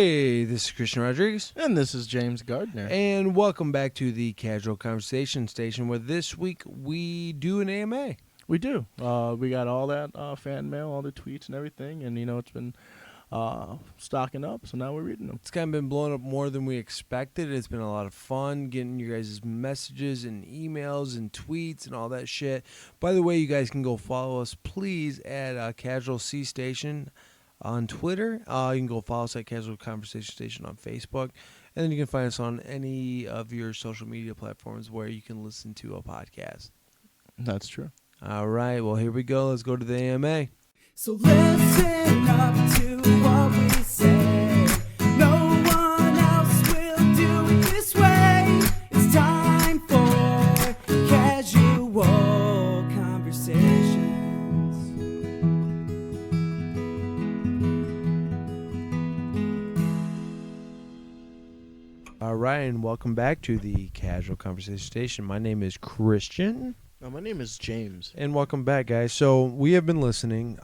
Hey, this is Christian Rodriguez. And this is James Gardner. And welcome back to the Casual Conversation Station, where this week we do an AMA. We do. We got all that fan mail, all the tweets and everything, and, it's been stocking up, so now we're reading them. It's kind of been blowing up more than we expected. It's been a lot of fun getting you guys' messages and emails and tweets and all that shit. By the way, you guys can go follow us, please, at Casual C Station on Twitter. You can go follow us at Casual Conversation Station on Facebook. And then you can find us on any of your social media platforms where you can listen to a podcast. That's true. All right, well, here we go. Let's go to the AMA. So listen up to what we say. No one else will do it this way. It's time for Casual Conversations. All right, and welcome back to the Casual Conversation Station. My name is Christian. My name is James. And welcome back, guys. So we have been listening.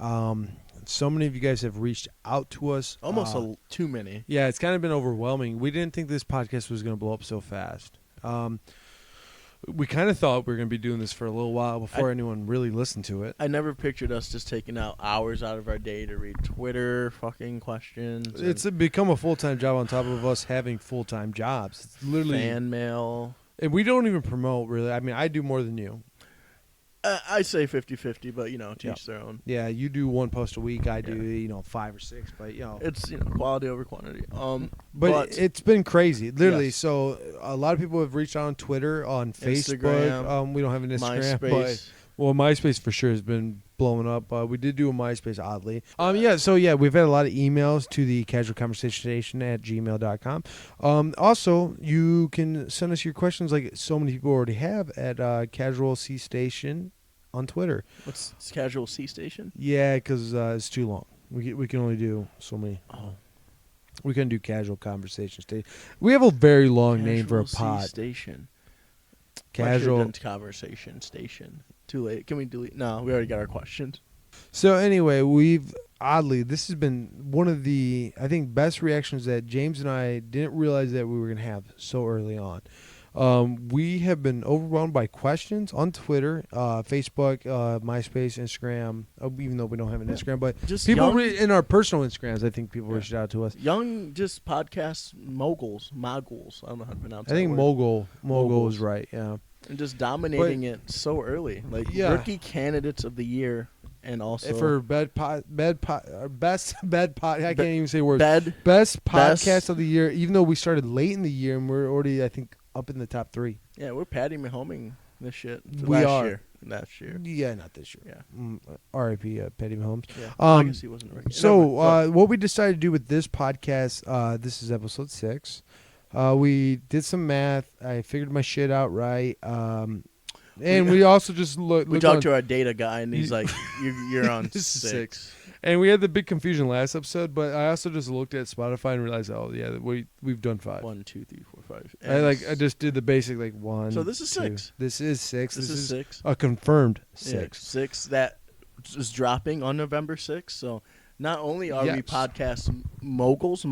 So many of you guys have reached out to us. Almost too many. Yeah, it's kind of been overwhelming. We didn't think this podcast was going to blow up so fast. We kind of thought we were going to be doing this for a little while before anyone really listened to it. I never pictured us just taking out hours out of our day to read Twitter fucking questions. It's become a full-time job on top of us having full-time jobs. It's literally fan mail. And we don't even promote, really. I mean, I do more than you. I say 50-50, but, to each their own. Yeah, you do one post a week. I do, 5 or 6, but, It's, quality over quantity. But it's been crazy, literally. Yes. So a lot of people have reached out on Twitter, on Facebook. Instagram, we don't have an Instagram, MySpace. but MySpace for sure has been blowing up. We did do a MySpace, oddly. We've had a lot of emails to the Casual Conversation Station at gmail.com. Also, you can send us your questions like so many people already have at Casual C Station on Twitter. What's Casual C Station? Yeah, because it's too long. We can only do so many. Oh. We can do Casual Conversation Station. We have a very long name for a C pod. Station. Casual Conversation Station. Too late. Can we delete? No, we already got our questions. So anyway, this has been one of the, I think, best reactions that James and I didn't realize that we were going to have so early on. We have been overwhelmed by questions on Twitter, Facebook, MySpace, Instagram, even though we don't have an Instagram, but just people in our personal Instagrams, I think people reached out to us. Young, just podcast moguls. I don't know how to pronounce it. I think mogul is right, yeah. And just dominating it so early. Rookie candidates of the year. And also for best I can't even say words. Best podcast of the year, even though we started late in the year and we're already, I think, up in the top 3. Yeah, we're Patty Mahoming this shit. Last year. Yeah, not this year. Yeah. R.I.P. Patty Mahomes. Yeah. I guess he wasn't right. So what we decided to do with this podcast, this is episode 6. We did some math. I figured my shit out right. And we also just we talked to our data guy, and he's like, "You're on 6." And we had the big confusion last episode, but I also just looked at Spotify and realized, we've done 5. 1, 2, 3, 4, 5. I just did the basic 1. So this is 6. This is 6. This is 6. A confirmed 6. Yeah, 6 that is dropping on November 6th. So not only are we podcast moguls.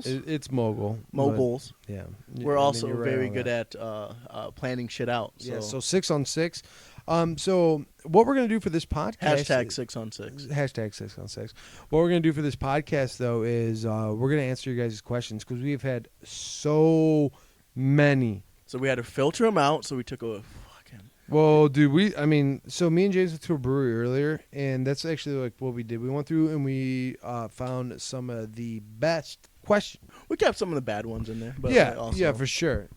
It's moguls. Yeah. We're also very good at planning shit out. So. Yeah, so 6 on 6. So what we're going to do for this podcast... Hashtag 6 on 6. Hashtag 6 on 6. What we're going to do for this podcast, though, is we're going to answer your guys' questions because we've had so many. So we had to filter them out, so we took a fucking... Well, dude, so me and James went to a brewery earlier, and that's actually what we did. We went through and we found some of the best questions. We kept some of the bad ones in there. But yeah, for sure.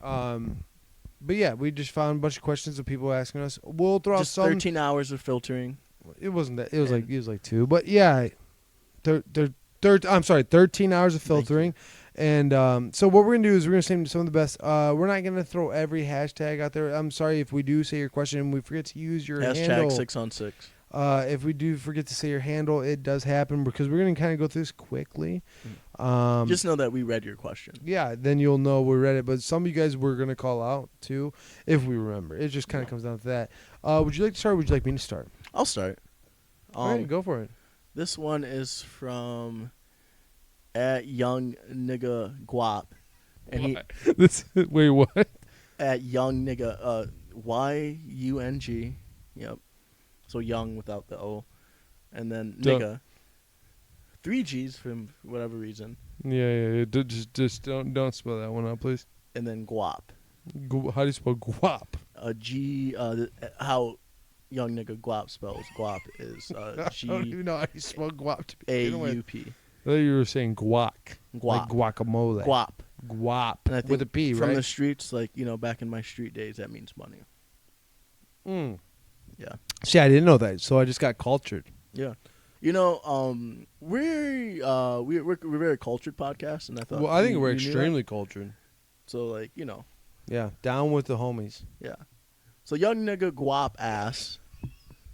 But yeah, we just found a bunch of questions of people asking us. We'll throw just out some 13 hours of filtering. It wasn't that. It was like 2. But yeah, 13 hours of filtering. And so what we're going to do is we're going to say some of the best. We're not going to throw every hashtag out there. I'm sorry if we do say your question and we forget to use your handle. Hashtag 6 on 6. If we do forget to say your handle, it does happen because we're going to kind of go through this quickly. Just know that we read your question. Yeah, then you'll know we read it. But some of you guys we're going to call out, too, if we remember. It just kind of comes down to that. Would you like to start or would you like me to start? I'll start. All right, go for it. This one is from at young nigga Gwap, and he Wait, what? at young nigga YUNG. Yep. So young without the O, and then Duh. nigga. 3 G's for whatever reason, Yeah. Just don't spell that one out, please. and then Gwap. How do you spell guap? G. How young nigga Gwap spells Gwap is I don't G even know how you spell guap to A begin with. U P. I thought you were saying guac. Like Gwap. guacamole. Gwap. Guap. And I think With a P, from right? the streets, like back in my street days, that means money. Yeah. See, I didn't know that, so I just got cultured. Yeah. We're a very cultured podcast, and I thought. Well, I think you we're knew that? extremely cultured. So like Yeah, down with the homies. yeah. So young nigga Gwap ass,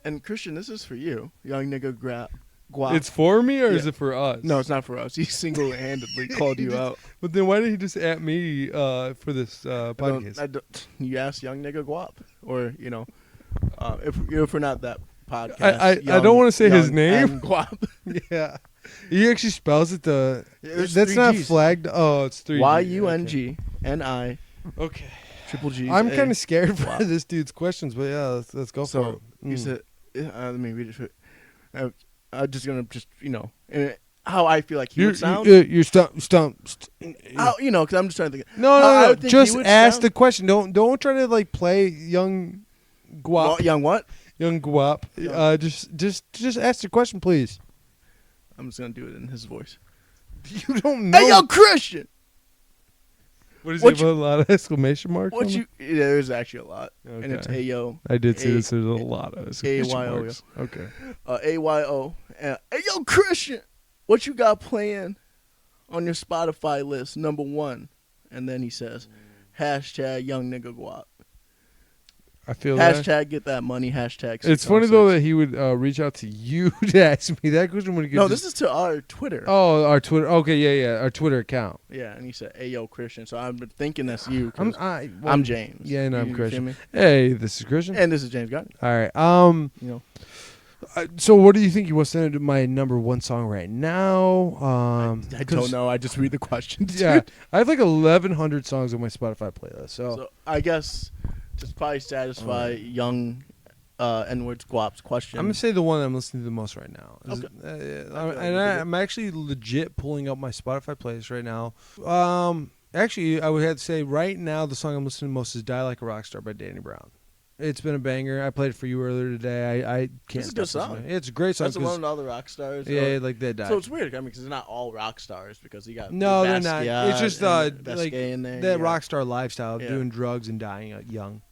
and Christian, this is for you, young nigga Gwap. It's for me, or is Yeah. it for us? No, it's not for us. He single-handedly called you out. But then why did he just at me for this podcast? You asked young nigga Gwap, or if we're not that podcast. I don't want to say his Young name. and Gwap. Yeah, he actually spells it there's that's 3 not Gs. flagged. Oh, it's 3 YUNG NI Okay. triple G. I'm kind of scared for this dude's questions, but yeah, let's go for it. You said, let me read it. I'm just gonna how I feel like he would sound. You're stumped. Because I'm just trying to think. No, how I no. would think Just he would ask sound. the question. Don't try to like play young guap. Well, young what? Young guap. Young. Just ask the question, please. I'm just gonna do it in his voice. You don't know. Hey, yo, Christian. What is what it? A lot of exclamation marks. What you? Yeah, there's actually a lot, and it's Okay. Ayo. I did see A- this. There's a lot of exclamation AYO, marks. Okay. AYO. Hey, yo, Christian. What you got playing on your Spotify list? Number 1, and then he says, hashtag young nigga Gwap. I feel that. Hashtag get that money. Hashtag. It's funny though 616. that he would reach out to you to ask me that question when he gets. No, this is to our Twitter. Oh, our Twitter. Okay, yeah, our Twitter account. Yeah, and he said, "Ayo, Christian." So I'm thinking that's you. 'Cause I'm I'm James. Yeah, no, I'm You Christian. feel me? Hey, this is Christian. And this is James Gunn. All right. So So what do you think you want to send to my number 1 song right now? I don't know. I just read the questions. Yeah, dude. I have like 1,100 songs on my Spotify playlist. So I guess just probably satisfy young N-words Gwap's question. I'm gonna say the one I'm listening to the most right now. Okay. I'm actually legit pulling up my Spotify playlist right now. Actually, I would have to say right now the song I'm listening to most is "Die Like a Rockstar" by Danny Brown. It's been a banger. I played it for you earlier today. I can't. It's a good stop listening song. to it. It's a great song. That's the 'cause- one with all the rock stars. Yeah, like they died. So it's weird. I mean, because they're not all rock stars. Because you got No, they're not. Basquiat It's just and like Basquiat in there. that yeah. rock star lifestyle of Yeah. doing drugs and dying young.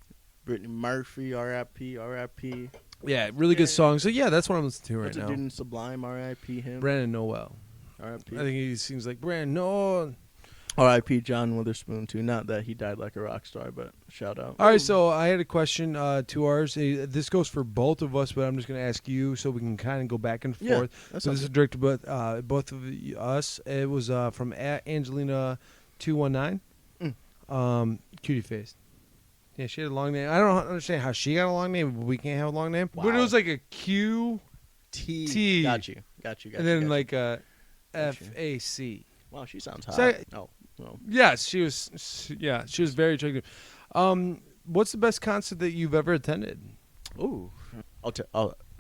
Brittany Murphy, R.I.P. R.I.P. Yeah, really good song. So yeah, that's what I'm listening to right What's a now. dude in Sublime, R.I.P. him. Brandon Noel. R.I.P. I think he seems like Brandon Noel. R.I.P. John Witherspoon too. Not that he died like a rock star, but shout out. All right, so I had a question to ours. This goes for both of us, but I'm just going to ask you so we can kind of go back and Yeah, forth. that So sounds this is good. directed by both of us. It was from Angelina219. Cutie face. Yeah, she had a long name. I don't understand how she got a long name, but we can't have a long name. But it Wow. was like a Q, T. Got you. and then got like a Gotcha. FAC. you. Wow, she sounds hot. So- No. Yes, she was. Yeah, she was very attractive. What's the best concert that you've ever attended? Ooh. I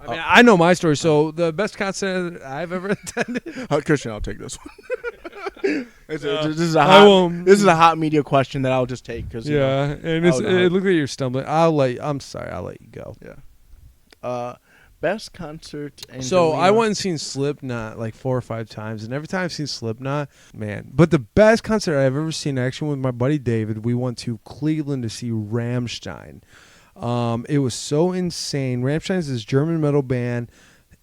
mean, I know my story. So the best concert I've ever attended. Christian, I'll take this one. This is I won't- This is a hot media question that I'll just take because Yeah, and it's, it looked like you're stumbling. I'm sorry. I'll let you go. Best concert. So I Angelina. went and seen Slipknot like 4 or 5 times, and every time I've seen Slipknot, man. But the best concert I've ever seen, actually, with my buddy David, we went to Cleveland to see Rammstein. It was so insane. Rammstein is this German metal band,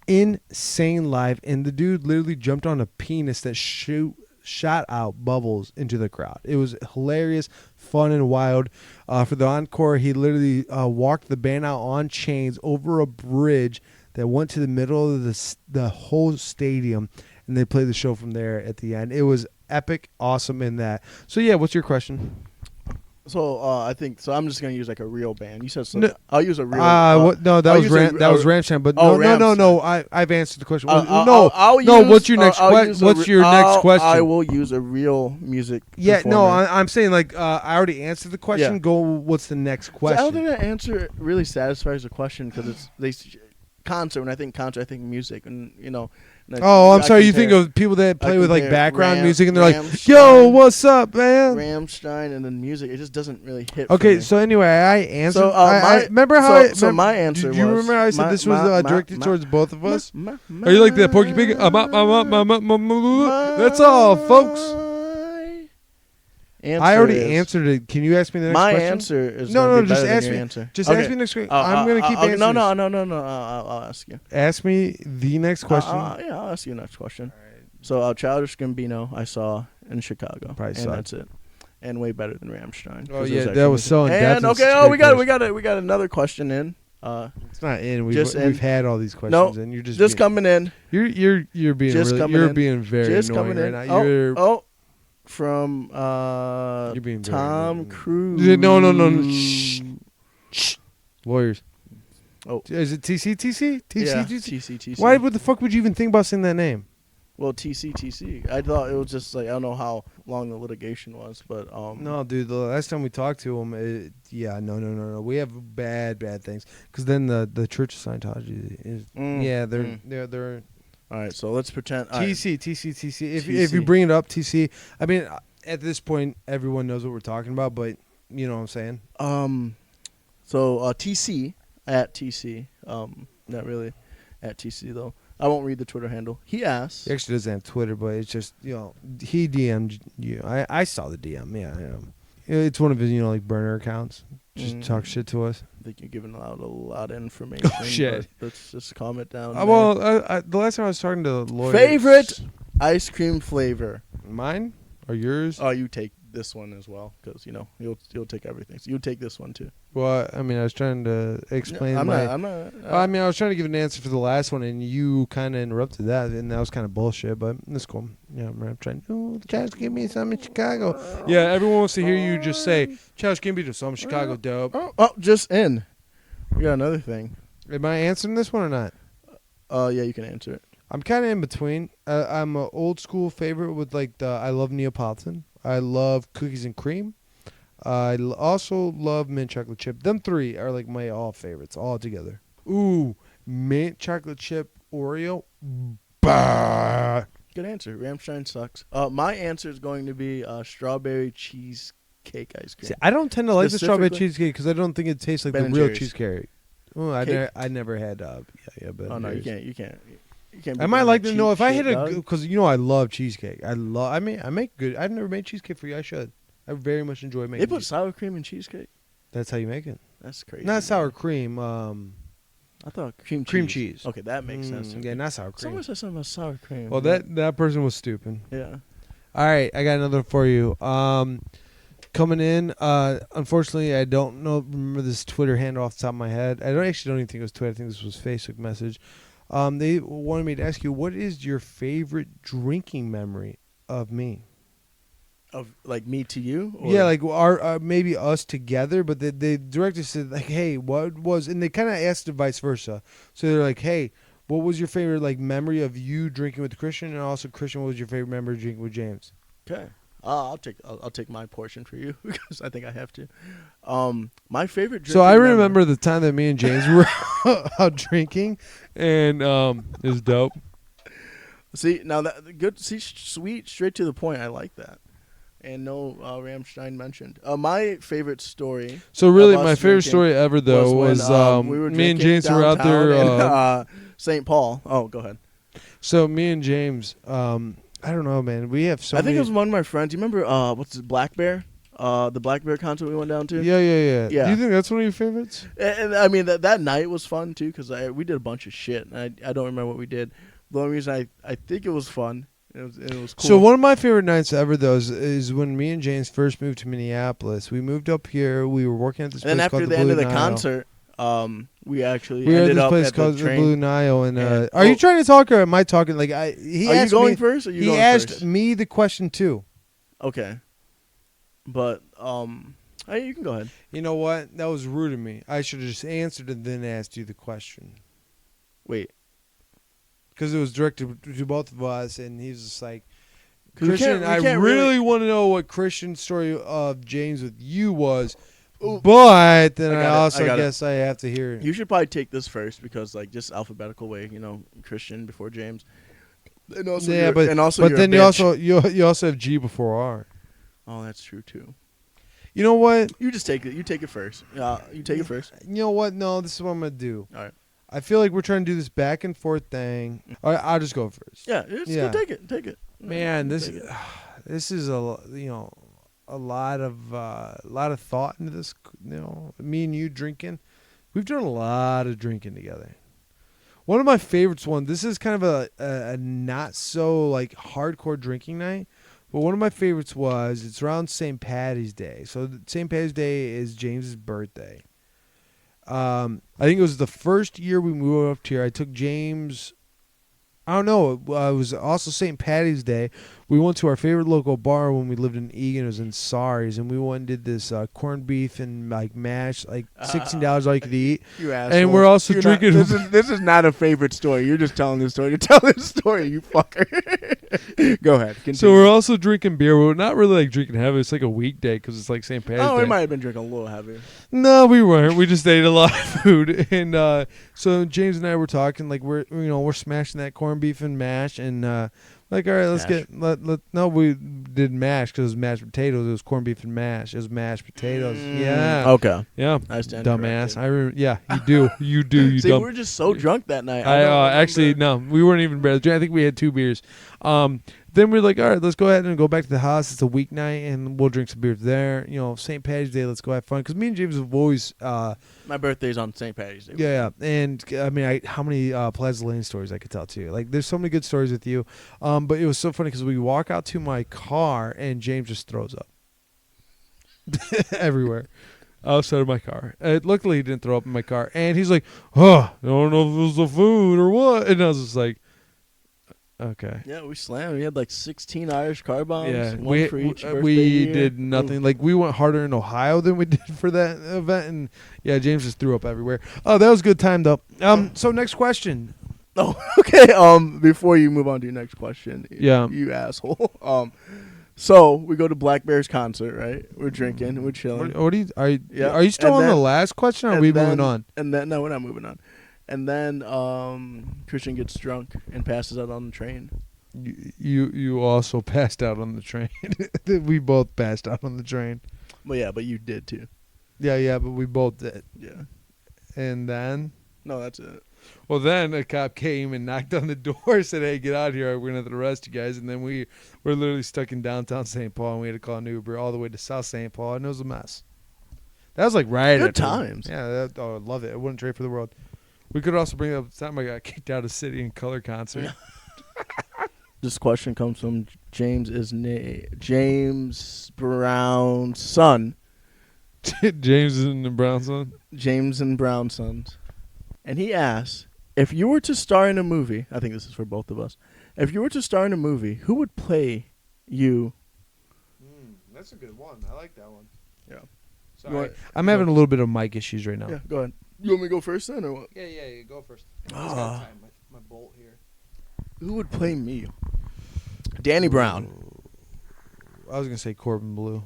insane live, and the dude literally jumped on a penis that shot out bubbles into the crowd. It was hilarious, fun, and wild. For the encore, he literally walked the band out on chains over a bridge that went to the middle of the whole stadium, and they played the show from there at the end. It was epic, awesome in that. So yeah, what's your question? So I think so. I'm just gonna use like a real band. You said so. No. I'll use a real. What? No, that I'll was use a- that was Ramstein. But oh, no. Ramstein. I've answered the question. I'll no. use- What's your next I'll question? use a What's re- your next question? I will use a real music. Yeah, no, performer. I'm saying like I already answered the question. Yeah. Go. What's the next So I question? don't think that answer really satisfies the question because it's concert. When I think concert, I think music, and Oh, I'm sorry. You think of people that play with like compare background music, and they're like, Rammstein- "Yo, what's up, man?" Rammstein, and then music. It just doesn't really hit. for Okay, me. so anyway, I answered. So, I remember how. so my answer Do you was- remember how I said my- this was my- directed my- towards both of us? My- Are you like the Porky Pig? That's all, folks. Answer I already is- answered it. Can you ask me the next My question? answer is No, gonna no, be just better than ask your me. answer. Just Okay. ask me the next question. I'm gonna keep answering. No. I'll ask you. Ask me the next question. Yeah, I'll ask you the next question. So, Childish Gambino, I saw in Chicago, Probably and sucked. that's it. And way better than Rammstein. Oh 'cause it yeah, actually that was music. so in depth. And and okay, such a oh, we great got question. another question in. It's not in. just in. We've had all these questions, No, and you're just just being, coming in. You're being just really, coming you're in. being very Just annoying coming right in. now. You're From You're being very Tom annoying. Cruise. Yeah, no. Shh. Lawyers. Oh. Is it TC? Yeah, TC? TC. Why would the fuck would you even think about saying that name? Well, TC. I thought it was just like I don't know how long the litigation was, but No, dude. The last time we talked to him, no. We have bad things. Because then the Church of Scientology is, they're All right, so let's pretend. TC. If you bring it up, TC. I mean, at this point, everyone knows what we're talking about, but you know what I'm saying. So TC at TC. Not really at TC though. I won't read the Twitter handle. He asks. He actually doesn't have Twitter, but it's just he DM'd you. I saw the DM. Yeah. It's one of his like burner accounts. Just talk shit to us. I think you're giving out a lot of information. Oh, shit. But let's just calm it down. Well, the last time I was talking to Lloyd. Favorite ice cream flavor. Mine or yours? Oh, you take this one as well because you'll take everything. So you'll take this one too. Well, I mean, I was trying to explain I'm my. not. I mean, I was trying to give an answer for the last one, and you kind of interrupted that, and that was kind of bullshit. But that's cool. Yeah, I'm trying. Oh, Childish Gambino, some in Chicago. Yeah, everyone wants to hear you just say Childish Gambino, some in Chicago, dope. Oh, just in. We got another thing. Am I answering this one or not? Yeah, you can answer it. I'm kind of in between. I'm an old school favorite with I love Neapolitan. I love cookies and cream. I also love mint chocolate chip. Them three are like my all favorites all together. Ooh, mint chocolate chip Oreo. Bah. Good answer. Rammstein sucks. My answer is going to be strawberry cheesecake ice cream. See, I don't tend to like the strawberry Specifically- cheesecake because I don't think it tastes like Ben the and real Jerry's. cheesecake. Oh, I Cake. never had. Ben Oh and no, you Jerry's. can't. I might like to know if I hit hit a because I love cheesecake. I make good. I've never made cheesecake for you. I should. I very much enjoy making. They put cheesecake. sour cream in cheesecake. That's how you make it. That's crazy. Not sour cream. I thought cream cheese. Cream cheese. Okay, that makes sense. Yeah, not sour cream. Someone said something about sour cream. Well, that person was stupid. Yeah. All right, I got another for you. Coming in. Unfortunately, I don't remember this Twitter handle off the top of my head. I don't even think it was Twitter. I think this was Facebook message. They wanted me to ask you, what is your favorite drinking memory of me? Of like me to you? Or? Yeah, like our maybe us together, but the director said like, "Hey, what was?" And they kind of asked it vice versa. So they're like, "Hey, what was your favorite memory of you drinking with Christian, and also Christian, what was your favorite memory of drinking with James?" Okay. I'll take my portion for you because I think I have to. My favorite. So I drinking remember the time that me and James were out drinking, and it was dope. See now that good. See, sweet, straight to the point. I like that. And no Rammstein mentioned. My favorite story. So really, of us my favorite drinking story ever though was when, we were me and drinking James were out there. downtown in, St. Paul. Oh, go ahead. So me and James, I don't know, man. We have so. I think many, it was one of my friends. You remember what's it, Black Bear? The Black Bear concert we went down to. Yeah. Yeah. Do you think that's one of your favorites? And I mean that night was fun too because we did a bunch of shit. And I don't remember what we did. The only reason I think it was fun. It was cool. So one of my favorite nights ever, though, is when me and James first moved to Minneapolis. We moved up here. We were working at this place and then after called the end of the Nile. concert, we actually We were at ended this up place at called the the train. Blue Nile. And And- are you trying to talk or am I talking? Like he Are you asked going me, first? He asked me the question too. Okay, but Hey, you can go ahead. You know what? That was rude of me. I should have just answered and then asked you the question. Wait. Because it was directed to both of us, and he was just like, 'Cause we Christian, can't I really- really want to know what Christian's story of James with you was, Ooh. but then I, I got it, also I got it. guess I have to hear it. You should probably take this first because, like, just alphabetical way, Christian before James. And also yeah, you're- but and also but you're then a you bitch. you also have G before R. Oh, that's true too. You know what? You just take it. You take it first. You take it first. You know what? No, this is what I'm gonna do. All right. I feel like we're trying to do this back and forth thing. All right, I'll just go first. Yeah, just Yeah. go take it. Take it. Man, Take this it. this is a lot of thought into this. Me and you drinking, we've done a lot of drinking together. One of my favorites this is kind of a not so like hardcore drinking night, but one of my favorites it's around St. Patty's Day. So St. Patty's Day is James's birthday. I think it was the first year we moved up here. I took James. I don't know. It was also St. Patty's Day. We went to our favorite local bar when we lived in Egan. It was in Sari's, and we went and did this corned beef and like mash, like $16 all you could eat. You asshole. And we're also You're drinking. This is not a favorite story. You're just telling this story to tell this story. You fucker. Go ahead. Continue. So we're also drinking beer. We're not really like drinking heavy. It's like a weekday because it's like St. Patty's Oh, Day. we might have been drinking a little heavier. No, we weren't. We just ate a lot of food, and so James and I were talking. Like we're smashing that corned beef and mash, and like all right, let's Mash. no, we did mash because it was mashed potatoes. It was corned beef and mash. It was mashed potatoes. Yeah. Okay. Yeah. I stand Dumbass. corrected. I remember. Yeah, you do. You do. You See, dumb. we were just so drunk that night. I don't actually remember. no, we weren't even barely drinking. I think we had 2 beers. Then we're like, all right, let's go ahead and go back to the house. It's a weeknight, and we'll drink some beers there. St. Patty's Day, let's go have fun. Because me and James have always, My birthday's on St. Patty's Day. yeah. And I mean, how many Plaza Lane stories I could tell too? Like, there's so many good stories with you. But it was so funny because we walk out to my car, and James just throws up everywhere. Outside of my car. Luckily, he didn't throw up in my car. And he's like, I don't know if it was the food or what. And I was just like, okay. Yeah, we slammed. We had like 16 Irish car bombs. Yeah, one for each birthday we year. did nothing. Like, we went harder in Ohio than we did for that event. And, yeah, James just threw up everywhere. Oh, that was a good time, though. So, next question. Oh, okay. Before you move on to your next question, Yeah. you asshole. So we go to Black Bear's concert, right? We're drinking, we're chilling. What are you Yeah, are you still and on the then- last question, or are and we then- moving on? And then no, we're not moving on. And then Christian gets drunk and passes out on the train. You also passed out on the train. We both passed out on the train. Well, yeah, but you did too. Yeah, but we both did. Yeah. And then, No, that's it. well, then a cop came and knocked on the door, said, "Hey, get out here. We're gonna have to arrest you guys." And then we were literally stuck in downtown St. Paul, and we had to call an Uber all the way to South St. Paul, and it was a mess. That was like right Good at times. Yeah, I love it. I wouldn't trade for the world. We could also bring up the time I got kicked out of City and Color concert. This question comes from James Brown's son. James and the Brown son. James and Brown Sons. And he asks, if you were to star in a movie, I think this is for both of us. If you were to star in a movie, who would play you? That's a good one. I like that one. Yeah. Sorry. You want- I'm having a little bit of mic issues right now. Yeah, go ahead. You want me to go first then or what? Yeah, go first. Ah. My bolt here. Who would play me? Danny Brown. I was gonna say Corbin Blue.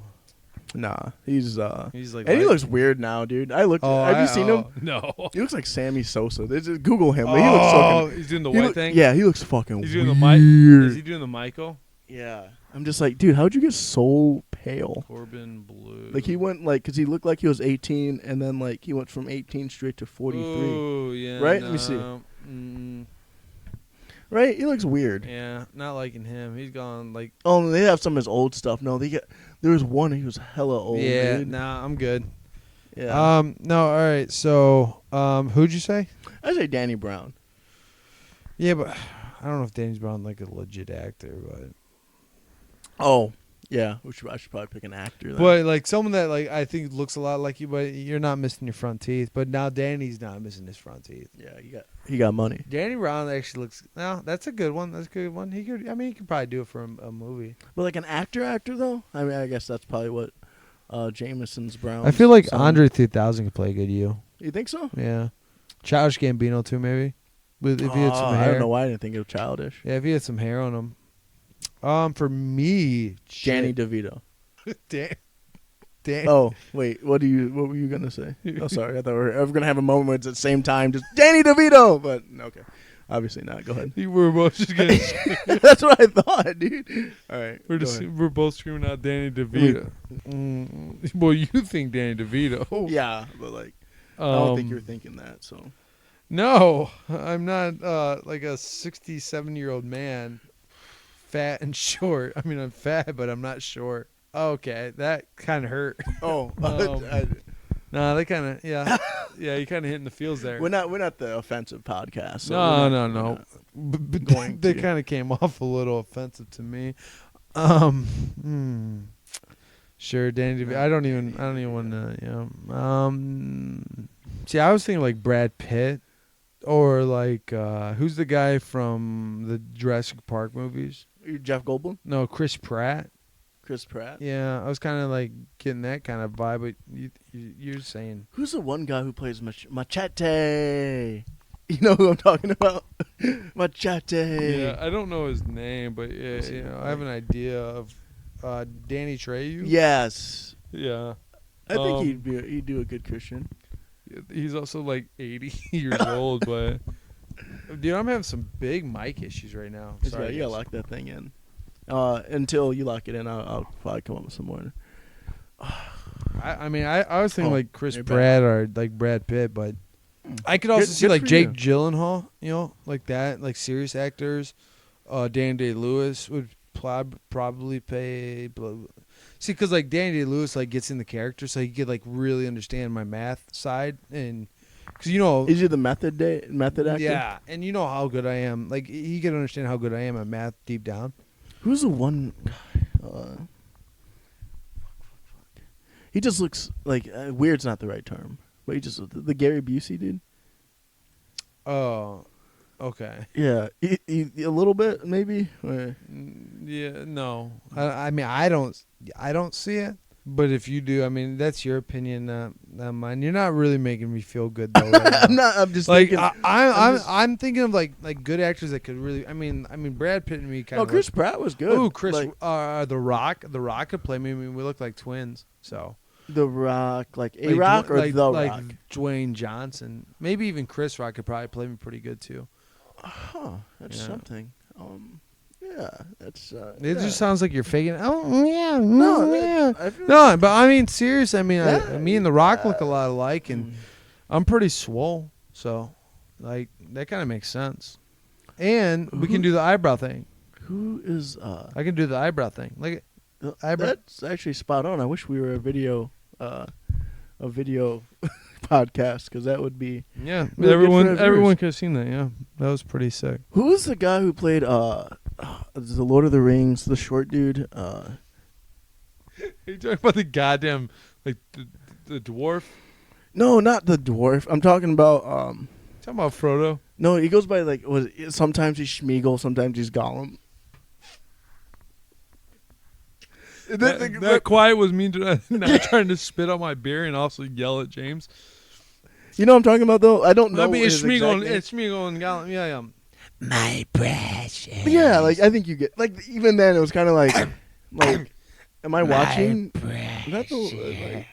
Nah, he's He's like, and he what? looks weird now, dude. Have you seen him? No. He looks like Sammy Sosa. Just Google him. He looks fucking. He's doing the he white look- thing. Yeah, he looks fucking He's doing weird. the mic. Is he doing the Michael? Yeah, I'm just like, dude, how'd you get so pale? Corbin Blue. Like he went because he looked like he was 18, and then like he went from 18 straight to 43. Ooh, yeah. Right? Let me see. Right? He looks weird. Yeah, not liking him. He's gone like. Oh, they have some of his old stuff. No, there was one he was hella old. Yeah, dude. nah, I'm good. Yeah. No, all right. So, who'd you say? I say Danny Brown. Yeah, but I don't know if Danny Brown like a legit actor, but. Oh, yeah. I should probably pick an actor. Then. But like someone that like I think looks a lot like you, but you're not missing your front teeth. But now Danny's not missing his front teeth. Yeah, he got money. Danny Brown actually looks. No, that's a good one. That's a good one. He could probably do it for a movie. But like an actor though. I mean, I guess that's probably what Jameson's Brown. I feel like Andre 3000 could play a good you. You think so? Yeah. Childish Gambino too, maybe. If he had some hair. I don't know why I didn't think of Childish. Yeah, if he had some hair on him. For me, Danny DeVito. Dan. Oh wait, what were you gonna say? Oh, sorry, I thought we were gonna have a moment at the same time, just Danny DeVito, but okay, obviously not. Go ahead. We're both just gonna. That's what I thought, dude. All right, we're both screaming out Danny DeVito. Well, you think Danny DeVito? Yeah, but like, I don't think you're thinking that. So, no, I'm not like a 67-year-old man, fat and short. I mean, I'm fat, but I'm not short. Okay, that kind of hurt. Oh, no, that kind of yeah. You kind of hitting the feels there. We're not the offensive podcast. So no. They kind of came off a little offensive to me. Sure, Danny DeVito. I don't even want to. See, I was thinking like Brad Pitt, or like who's the guy from the Jurassic Park movies? Jeff Goldblum? No, Chris Pratt. Chris Pratt? Yeah, I was kind of like getting that kind of vibe, but you're saying. Who's the one guy who plays Machete? You know who I'm talking about? Machete. Yeah, I don't know his name, but yeah, I have an idea of Danny Trejo. Yes. Yeah. I think he'd do a good Christian. He's also like 80 years old, but dude, I'm having some big mic issues right now. Sorry, you gotta lock that thing in. Until you lock it in, I'll probably come up with some more. I mean, I was thinking like Chris Pratt or like Brad Pitt, but I could also see like Jake Gyllenhaal, like that, like serious actors. Daniel Day-Lewis would probably pay. See, because like Daniel Day-Lewis like gets in the character, so he could like really understand my math side, and because is he the method actor? Yeah, and you know how good I am. Like he can understand how good I am at math deep down. Who's the one guy? He just looks like weird's not the right term, but he just the Gary Busey dude. Oh, okay. Yeah, a little bit maybe. Yeah, no. I mean, I don't see it. But if you do, I mean, that's your opinion, not mine. You're not really making me feel good though. Right I'm not. I'm just like thinking. I'm thinking of like good actors that could really. I mean, Brad Pitt and me kind of. Oh, Chris Pratt was good. Oh, Chris, The Rock. The Rock could play me. I mean, we look like twins. So. The Rock, like A-Rock or The Rock? Like Dwayne Johnson. Maybe even Chris Rock could probably play me pretty good too. Huh, that's something. Yeah, that's. It just sounds like you're faking. Oh yeah, no, no. But I mean, serious. I mean, me and The Rock look a lot alike, and I'm pretty swole, so like that kind of makes sense. And we can do the eyebrow thing. Who is? I can do the eyebrow thing. Like eyebrow. That's actually spot on. I wish we were a video podcast because that would be. Yeah, really everyone could have seen that. Yeah, that was pretty sick. Who was the guy who played the Lord of the Rings, the short dude? Are you talking about the goddamn like the dwarf? No, not the dwarf. I'm talking about Talking about Frodo. No, he goes by like sometimes he's Schmeagol, sometimes he's Gollum. That quiet was me not trying to spit on my beer and also yell at James. You know what I'm talking about though? I don't know. It's Schmeagol and Gollum. Yeah. My precious. Yeah, like I think you get like even then it was kind of like am I watching? That's pretty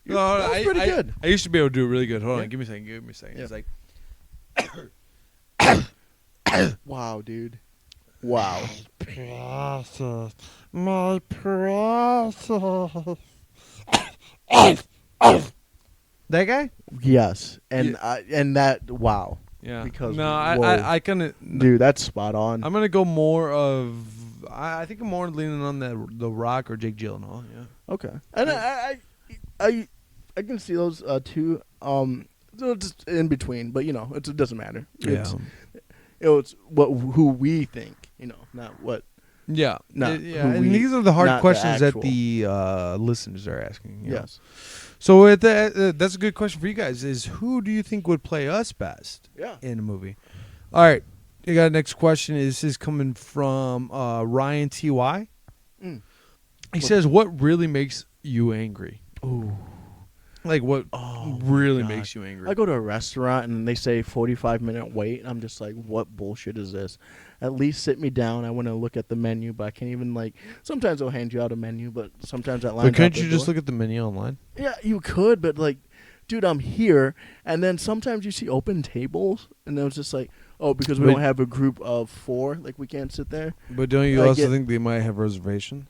good. I used to be able to do it really good. Hold on, give me a second. Yeah. It's like, wow, dude. Wow. My precious. That guy? Yes, and and that wow. Yeah. Because I kind of. Dude, that's spot on. I'm gonna go more of. I think I'm more leaning on the Rock or Jake Gyllenhaal. Yeah. Okay. And I can see those two. So just in between, but it doesn't matter. Yeah. It's who we think, not what. Yeah. Not and these are the hard questions the that the listeners are asking. Yes. So that's a good question for you guys. Is who do you think would play us best? Yeah. In a movie. All right. You got next question. This is coming from Ryan T.Y. He says, what really makes you angry? Ooh. Like what Oh, really God. makes you angry? I go to a restaurant and they say 45-minute wait. I'm just like, what bullshit is this? At least sit me down. I want to look at the menu, but I can't even like. Sometimes they'll hand you out a menu, but sometimes that line. But couldn't you just look at the menu online? Yeah, you could, but like, dude, I'm here. And then sometimes you see open tables, and then it's just like, oh, because we But- don't have a group of 4, like we can't sit there. But don't you I also get- think they might have reservation?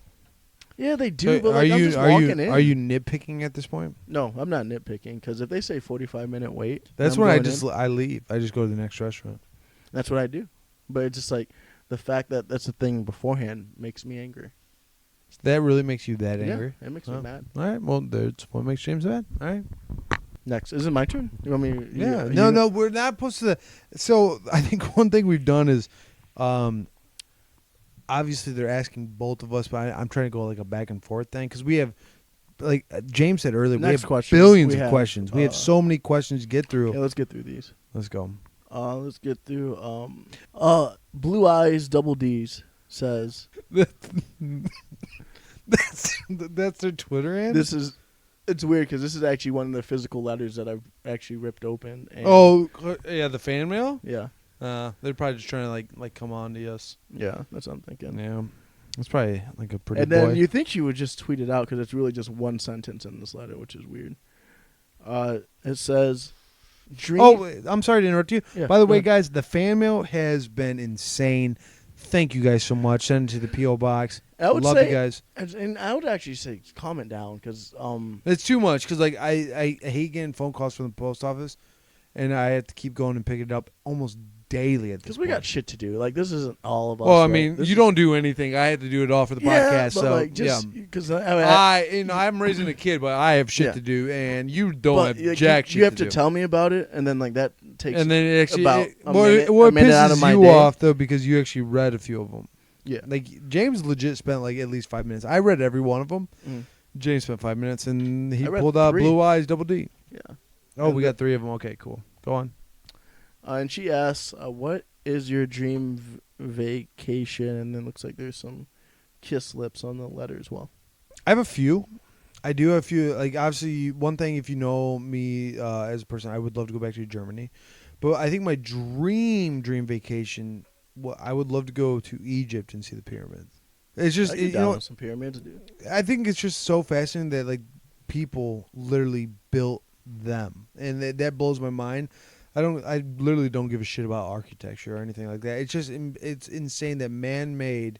Yeah, they do, So but like, I'm just walking in. Are you nitpicking at this point? No, I'm not nitpicking because if they say 45-minute wait, That's I'm when I going just in. I leave. I just go to the next restaurant. That's what I do. But it's just like the fact that that's a thing beforehand makes me angry. That really makes you that angry? Yeah, it makes Oh. me mad. All right. Well, that's what makes James mad. All right. Next, is it my turn? You want me? Yeah. you- No, we're not supposed to. So I think one thing we've done is, obviously they're asking both of us, but I'm trying to go like a back and forth thing because we have, like James said earlier, we Next have question. billions We of have, questions. We have so many questions to get through. Okay, let's get through these. Let's go. Let's get through. Blue Eyes Double D's says That's their Twitter handle. it's weird because this is actually one of the physical letters that I've actually ripped open. And Oh yeah, the fan mail. yeah, They're probably just trying to like come on to us. yeah, that's what I'm thinking. Yeah, it's probably like a pretty And boy. then you think she would just tweet it out because it's really just one sentence in this letter, which is weird. It says, "Dream." Oh, wait, I'm sorry to interrupt you. Yeah, By the go way, ahead. guys, the fan mail has been insane. Thank you guys so much. Send it to the PO box. I would Love say, you guys. and I would actually say comment down because It's too much because like I hate getting phone calls from the post office, and I have to keep going and pick it up almost daily at this because point. we got shit to do. Like this isn't all of us. Well, I right? mean, This you is- don't do anything. I have to do it all for the yeah, podcast. but So like just yeah. because I'm raising a kid, but I have shit Yeah. to do, and you don't but, have like, jack shit you have to to do. tell me about it, and then like that takes And then it actually, about a what minute pisses out of my you day. off though, because you actually read a few of them. yeah. Like James legit spent like at least 5 minutes. I read every one of them. Mm. James spent 5 minutes, and he I read pulled out 3. Blue Eyes Double D. Yeah. Oh, And we the- got 3 of them. Okay, cool. Go on. And she asks, "What is your dream vacation?" And then looks like there's some kiss lips on the letter as well. I have a few. I do have a few. Like obviously, one thing if you know me as a person, I would love to go back to Germany. But I think my dream vacation, I would love to go to Egypt and see the pyramids. It's just I you get down know, with some pyramids, dude. I think it's just so fascinating that like people literally built them, and that blows my mind. I literally don't give a shit about architecture or anything like that. It's just it's insane that man-made.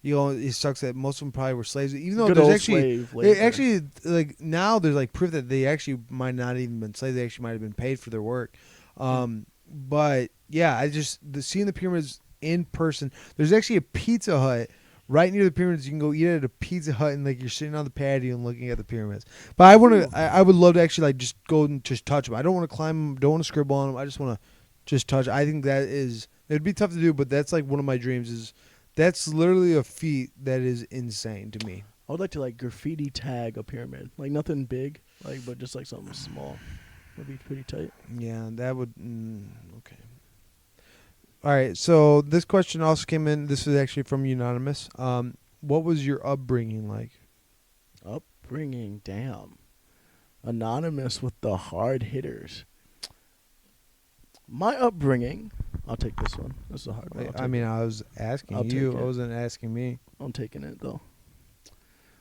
You know, it sucks that most of them probably were slaves. Even though Good there's old actually, slave labor. they actually like now there's like proof that they actually might not even been slaves. They actually might have been paid for their work. But yeah, seeing the pyramids in person. There's actually a Pizza Hut right near the pyramids. You can go eat at a Pizza Hut, and like you're sitting on the patio and looking at the pyramids. But I would love to actually like just go and just touch them. I don't want to climb them. Don't want to scribble on them. I just want to just touch. I think it'd be tough to do, but that's like one of my dreams. That's literally a feat that is insane to me. I would like to like graffiti tag a pyramid, like nothing big, like but just like something small. Would be pretty tight. Yeah, that would. Okay. All right. So this question also came in. This is actually from Unanimous. What was your upbringing like? Upbringing, damn. Anonymous with the hard hitters. My upbringing. I'll take this one. This is a hard one. I'll I take mean, it. I was asking I'll you. take I it. wasn't asking me. I'm taking it though.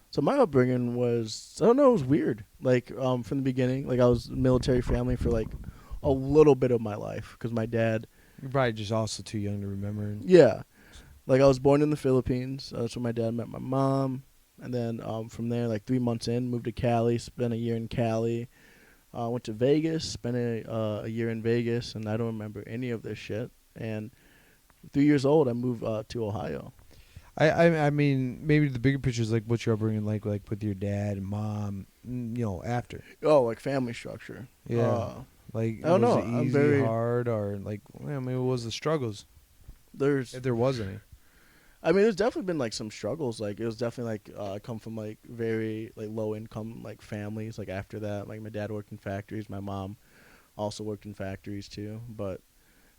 So my upbringing was, I don't know, it was weird. Like from the beginning, like I was military family for like a little bit of my life because my dad. You're probably just also too young to remember. Yeah, like I was born in the Philippines. That's where my dad met my mom, and then from there, like 3 months in, moved to Cali. Spent a year in Cali. Went to Vegas. Spent a year in Vegas, and I don't remember any of this shit. And 3 years old, I moved to Ohio. I mean, maybe the bigger picture is like what's your upbringing like with your dad and mom, after. Oh, like family structure. Yeah. Like, I don't was know. it I'm easy, very- hard, or like, maybe what was the struggles, There's if there was any? I mean, there's definitely been like some struggles. Like it was definitely like I come from like very like low income like families. Like after that, like my dad worked in factories. My mom also worked in factories too. But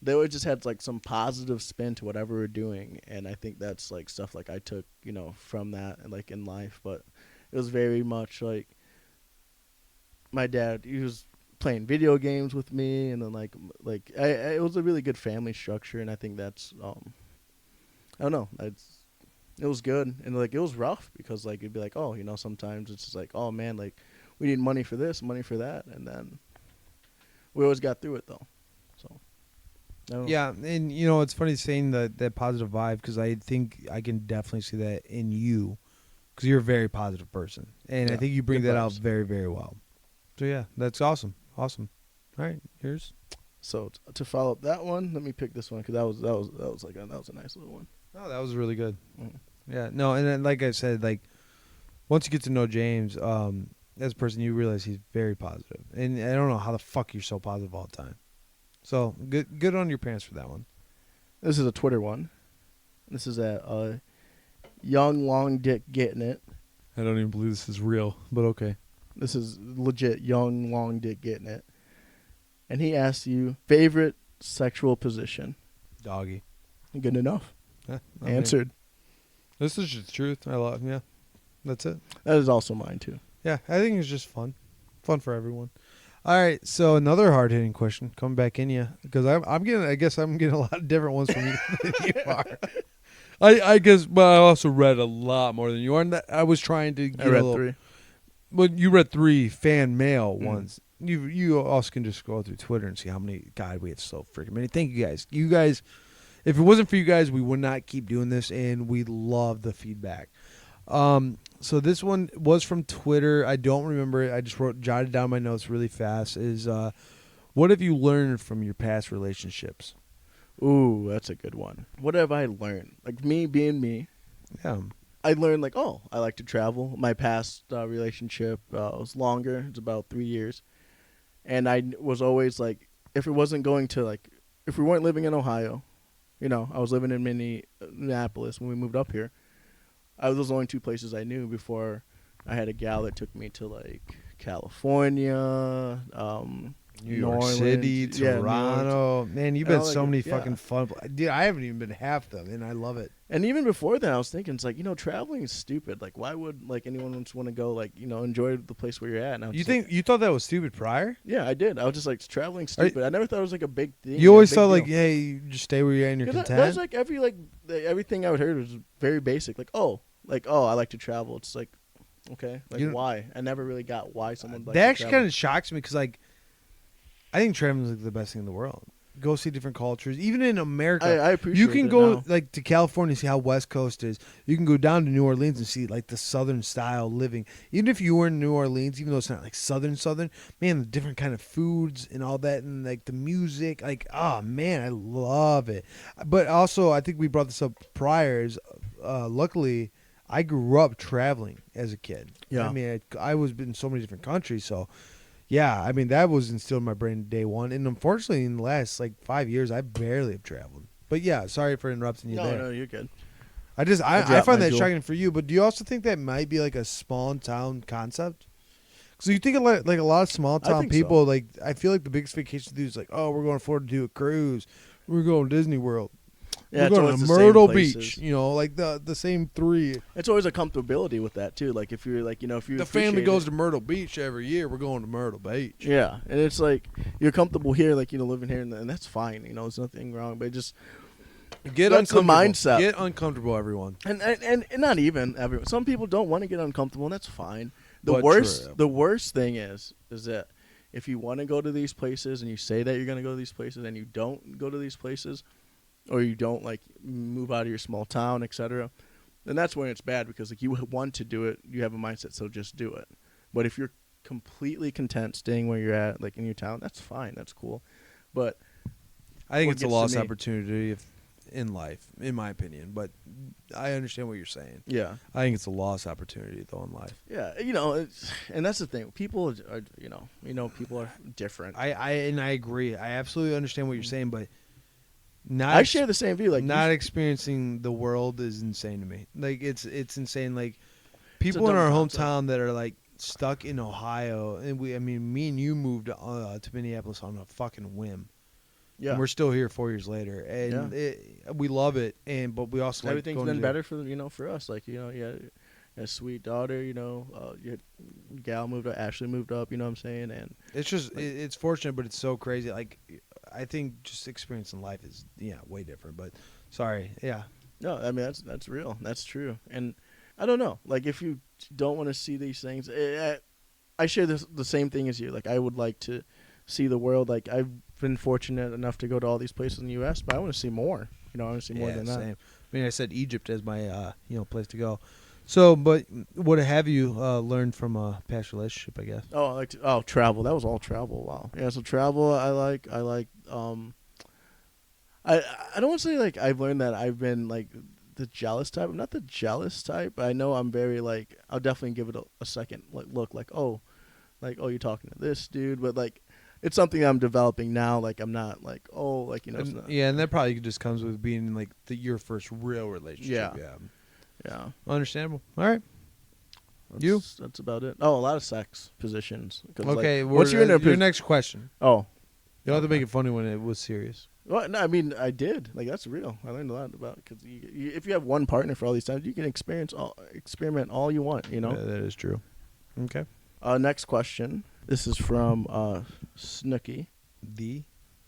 they always just had like some positive spin to whatever we're doing, and I think that's like stuff like I took from that and like in life. But It was very much like my dad. He was playing video games with me, and then it was a really good family structure, and I think that's I don't know. It was good, and like it was rough because like it'd be like, oh, sometimes it's just like, oh man, like we need money for this, money for that, and then we always got through it though. So I don't know. Yeah, and it's funny saying that positive vibe because I think I can definitely see that in you because you're a very positive person, and I Yeah, think you bring good that out vibes. very, very well. So yeah, that's awesome. Awesome. All right, yours. So to follow up that one, let me pick this one because that was a nice little one. No, that was really good. Mm. Yeah, no, and then like I said, like once you get to know James, as a person, you realize he's very positive, and I don't know how the fuck you're so positive all the time. So good on your parents for that one. This is a Twitter one. This is a young long dick getting it. I don't even believe this is real, but okay. This is legit young long dick getting it. And he asks you favorite sexual position. Doggy. Good enough. Yeah, I mean, Answered. this is just truth. I love. Yeah, that's it. That is also mine too. Yeah, I think it's just fun for everyone. All right, so another hard hitting question coming back in you because I'm getting. I guess I'm getting a lot of different ones from you than you are. I guess, but I also read a lot more than you are. And I was trying to get I read a little, 3. But you read 3 fan mail ones. You also can just scroll through Twitter and see how many. God, we have so freaking many. Thank you guys. You guys, if it wasn't for you guys, we would not keep doing this, and we love the feedback. So this one was from Twitter. I don't remember it. I just jotted down my notes really fast. Is what have you learned from your past relationships? Ooh, that's a good one. What have I learned? Like me being me, Yeah. I learned like, oh, I like to travel. My past relationship was longer. It's about 3 years. And I was always like, if it wasn't going to like, if we weren't living in Ohio, I was living in Minneapolis when we moved up here. I was the only 2 places I knew before I had a gal that took me to like California, New New York Orleans. City, Yeah, New Toronto. Man, you've And been all so that many good- yeah. fucking fun. Dude, I haven't even been half them, and I love it. And even before that, I was thinking, it's like, traveling is stupid. Like, why would like anyone just want to go like, enjoy the place where you're at? And I was You just like, think you thought that was stupid prior? yeah, I did. I was just like, traveling stupid. I never thought it was like a big thing. You always big thought like, deal. hey, you just stay where you're at and you're 'Cause content. that was like everything I would heard was very basic. Like, oh, I like to travel. It's like, okay, like why? I never really got why someone. That actually kind of shocks me because like, I think traveling is like the best thing in the world. Go see different cultures, even in America. I appreciate. You can it go now. like to California, see how West Coast is. You can go down to New Orleans and see like the Southern style living. Even if you were in New Orleans, even though it's not like Southern, man, the different kind of foods and all that, and like the music, like man, I love it. But also, I think we brought this up prior. Is luckily I grew up traveling as a kid. Yeah. I mean, I was in so many different countries, so. Yeah, I mean, that was instilled in my brain day one. And unfortunately, in the last, 5 years, I barely have traveled. But yeah, sorry for interrupting you there. No, you're good. I dropped find my that jewel. shocking for you. But do you also think that might be like a small town concept? Because you think like a lot of small I town think people, I feel like the biggest vacation to do is like, oh, we're going to Florida to do a cruise. We're going to Disney World. Yeah, we're it's going always to the same Myrtle places. Beach. Like the same 3. It's always a comfortability with that too. Like if you're like, if you The family appreciate goes it. to Myrtle Beach every year. We're going to Myrtle Beach. Yeah, and it's like you're comfortable here, like living here, and that's fine. There's nothing wrong. But just Get That's the uncomfortable. mindset. Get uncomfortable, everyone. and not even everyone. Some people don't want to get uncomfortable, and that's fine. The But worst true. the worst thing is that if you want to go to these places and you say that you're going to go to these places and you don't go to these places, or you don't move out of your small town, etc., then that's when it's bad because you want to do it, you have a mindset, so just do it. But if you're completely content staying where you're at, in your town, that's fine, that's cool. But I think what it's a gets to lost me- opportunity in life, in my opinion. But I understand what you're saying. yeah, I think it's a lost opportunity though in life. yeah, and that's the thing. People are, people are different. I agree. I absolutely understand what you're saying, but not I share the same view. not experiencing the world is insane to me. It's insane. People in dumb our concept. hometown that are stuck in Ohio, and me and you moved to Minneapolis on a fucking whim. yeah, And we're still here 4 years later, and we love it. But we also everything's going been to- better for for us. a sweet daughter. Your gal moved up, Ashley moved up. You know what I'm saying? And It's just it's fortunate, but it's so crazy. Like, I think just experience in life is way different. But sorry, yeah. no, I mean that's real. That's true. And I don't know. Like if you don't want to see these things, I share the same thing as you. Like I would like to see the world. Like I've been fortunate enough to go to all these places in the U.S., but I want to see more. I want to see more than that. Same. I mean, I said Egypt as my place to go. So, but what have you learned from a past relationship? I guess. Oh, I like travel. That was all travel. Wow. Yeah. So travel, I like. I don't want to say like I've learned that I've been like the jealous type. I'm not the jealous type, but I know I'm very like I'll definitely give it a second look like oh you're talking to this dude, but like it's something I'm developing now. Like I'm not like it's not, and that probably just comes with being like your first real relationship. Yeah. Understandable. All right. That's about it. Oh, a lot of sex positions. Okay. Like, once you're in your next question. Oh, You don't have to make it funny when it was serious. well, no, I mean I did. Like that's real. I learned a lot about because if you have one partner for all these times, you can experiment all you want. Yeah, that is true. Okay. Next question. This is from Snooky.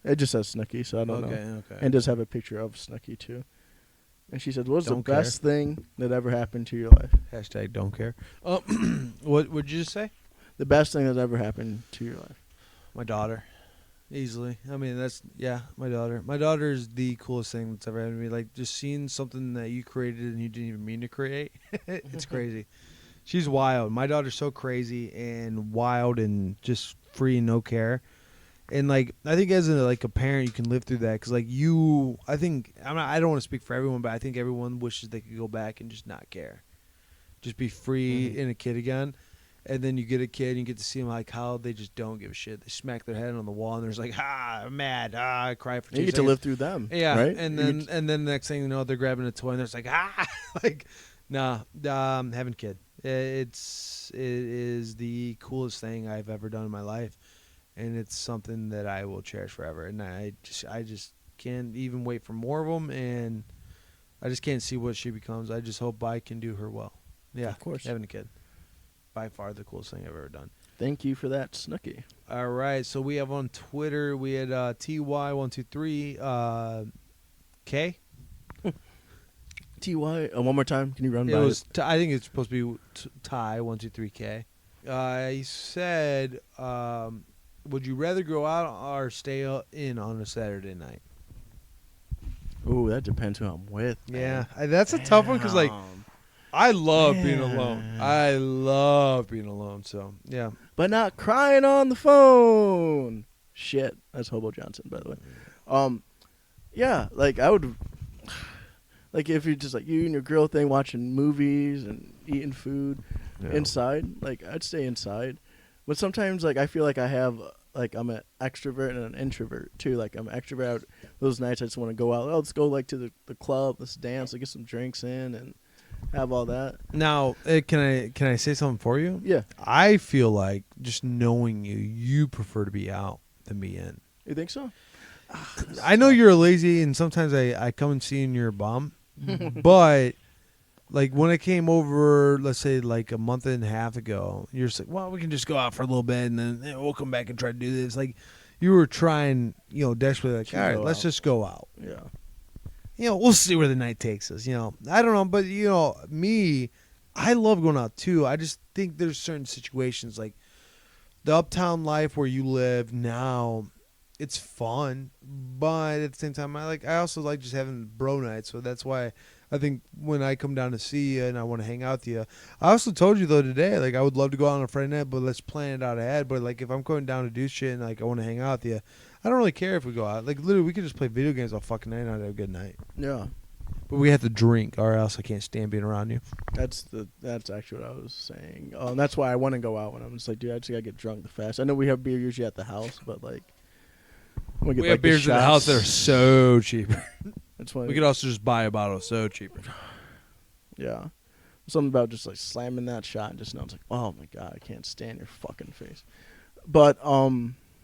It just says Snooky, so I don't know. Okay. And does have a picture of Snooky too. And she said, "What's the Don't care. best thing that ever happened to your life?" Hashtag don't care. What would you just say? The best thing that ever happened to your life. My daughter. Easily. I mean, my daughter. My daughter is the coolest thing that's ever happened to me. Like, just seeing something that you created and you didn't even mean to create. It's crazy. She's wild. My daughter's so crazy and wild and just free and no care. And, like, I think as a parent, you can live through that. Because, like, I don't want to speak for everyone, but I think everyone wishes they could go back and just not care. Just be free and a kid again. And then you get a kid and you get to see them like how they just don't give a shit. They smack their head on the wall and they're just like, I'm mad. I cry for 2 You get seconds. to live through them. Yeah. Right? And then the next thing you know, they're grabbing a toy and they're just like, like, nah, having a kid. It is the coolest thing I've ever done in my life. And it's something that I will cherish forever. And I just can't even wait for more of them. And I just can't see what she becomes. I just hope I can do her well. Yeah. Of course. Having a kid. By far the coolest thing I've ever done. Thank you for that, Snooky. All right, so we have on Twitter, we had TY123 K. TY, one more time. Can you run It by was I think it's supposed to be Ty123K. He said, would you rather go out or stay in on a Saturday night? Ooh, that depends who I'm with. Yeah, that's a tough one because, like, I love being alone. I love being alone, so, yeah. But not crying on the phone. Shit. That's Hobo Johnson, by the way. Yeah, like, I would... Like, if you're just, like, you and your girl thing, watching movies and eating food inside, like, I'd stay inside. But sometimes, like, I feel like I have... Like, I'm an extrovert and an introvert, too. Like, I'm an extrovert. Those nights I just want to go out. Oh, let's go, like, to the club. Let's dance. Let's get some drinks in and... have all that. Now, can I say something for you? Yeah. I feel like just knowing you prefer to be out than be in. You think so? I know you're lazy, and sometimes I come and see and you're a bum. But like when I came over, let's say like a month and a half ago, you're just like, well, we can just go out for a little bit, and then we'll come back and try to do this. Like you were trying, desperately, like, all right, let's just go out. Yeah. We'll see where the night takes us. I don't know, but me, I love going out too. I just think there's certain situations like the uptown life where you live now. It's fun, but at the same time, I also like just having bro nights. So that's why I think when I come down to see you and I want to hang out with you, I also told you though today, like I would love to go out on a Friday night, but let's plan it out ahead. But like if I'm going down to do shit and like I want to hang out with you, I don't really care if we go out. Like literally, we could just play video games all fucking night and I'd have a good night. Yeah. But we have to drink, or else I can't stand being around you. That's actually what I was saying. And that's why I want to go out when I'm just like, dude, I just gotta get drunk the fast. I know we have beer usually at the house, but like. We have beers in the house that are so cheap. That's why we could also just buy a bottle so cheaper. Yeah. Something about just like slamming that shot and just know it's like, oh my God, I can't stand your fucking face. But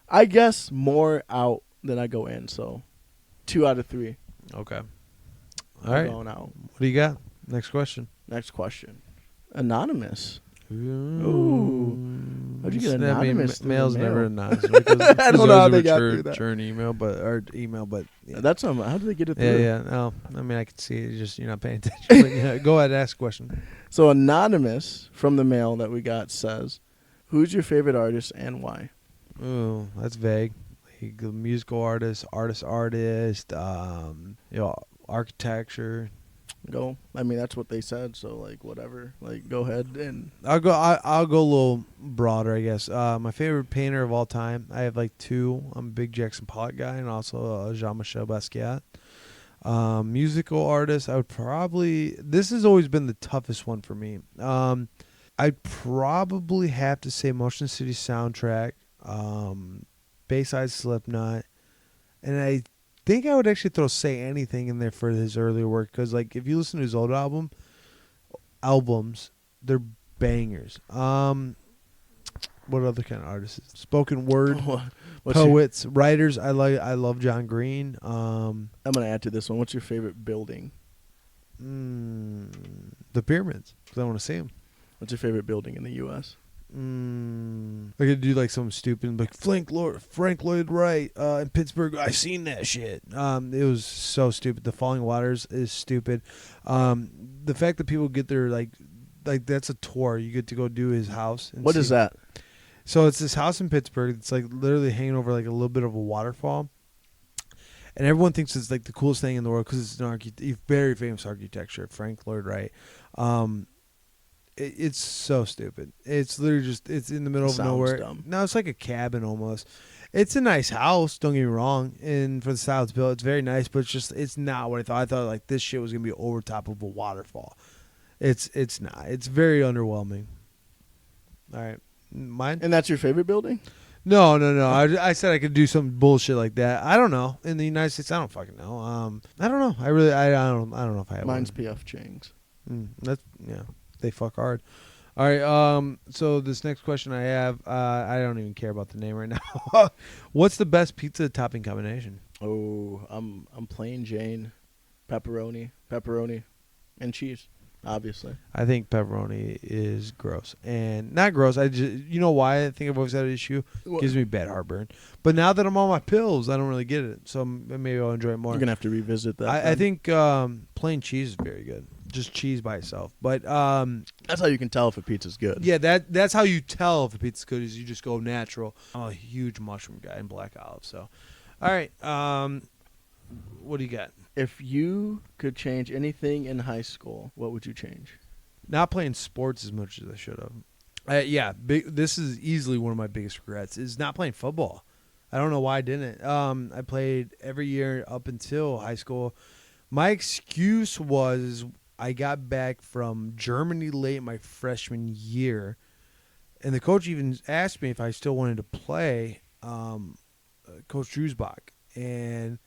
I guess more out than I go in, so 2 out of 3. Okay. All right. Going out. What do you got? Next question. Next question. Anonymous. Ooh. How'd you get anonymous through the mail's mail? never anonymous. Because I don't know how they got through that. Return email, but yeah. That's how do they get it through? Yeah. No, I mean I can see it. Just you're not paying attention. But yeah, go ahead, ask a question. So anonymous from the mail that we got says, "Who's your favorite artist and why?" Ooh, that's vague. Like, musical artist, architecture. Go. I mean, that's what they said. So like, whatever. Like, go ahead and. I'll go a little broader, I guess. My favorite painter of all time. I have like two. I'm a big Jackson Pollock guy, and also Jean-Michel Basquiat. Musical artist. I would probably. This has always been the toughest one for me. I'd probably have to say Motion City Soundtrack, Bayside Slipknot, and I think I would actually throw Say Anything in there for his earlier work, because like if you listen to his old albums, they're bangers. What other kind of artists? Spoken word, poets, writers. I love John Green. I'm gonna add to this one. What's your favorite building? The pyramids, because I want to see them. What's your favorite building in the U.S.? I could do like something stupid, like Frank Lloyd Wright in Pittsburgh. I seen that shit. It was so stupid. The Falling Waters is stupid. The fact that people get there like that's a tour. You get to go do his house. And What is that? So it's this house in Pittsburgh. It's like literally hanging over like a little bit of a waterfall, and everyone thinks it's like the coolest thing in the world because it's an very famous architecture. Frank Lloyd Wright. It's so stupid. It's literally just it's in the middle of nowhere. Dumb. No, it's like a cabin almost. It's a nice house. Don't get me wrong. And for the style it's built, it's very nice. But it's not what I thought. I thought like this shit was gonna be over top of a waterfall. It's not. It's very underwhelming. All right, mine. And that's your favorite building? No. I said I could do some bullshit like that. I don't know. In the United States, I don't fucking know. I don't know. I don't know if I have. Mine's one. PF Chang's. That's yeah. They fuck hard. All right. So this next question I have, I don't even care about the name right now. What's the best pizza topping combination? Oh, I'm plain Jane, pepperoni, and cheese. Obviously, I think pepperoni is gross, and not gross. You know why I think I've always had an issue? What? Gives me bad heartburn. But now that I'm on my pills, I don't really get it. So maybe I'll enjoy it more. You're gonna have to revisit that. I think plain cheese is very good. Just cheese by itself. But that's how you can tell if a pizza's good. yeah, that's how you tell if a pizza's good is you just go natural. I'm a huge mushroom guy and black olive. So, all right. What do you got? If you could change anything in high school, what would you change? Not playing sports as much as I should have. This is easily one of my biggest regrets is not playing football. I don't know why I didn't. I played every year up until high school. My excuse was I got back from Germany late my freshman year, and the coach even asked me if I still wanted to play, Coach Drewsbach. And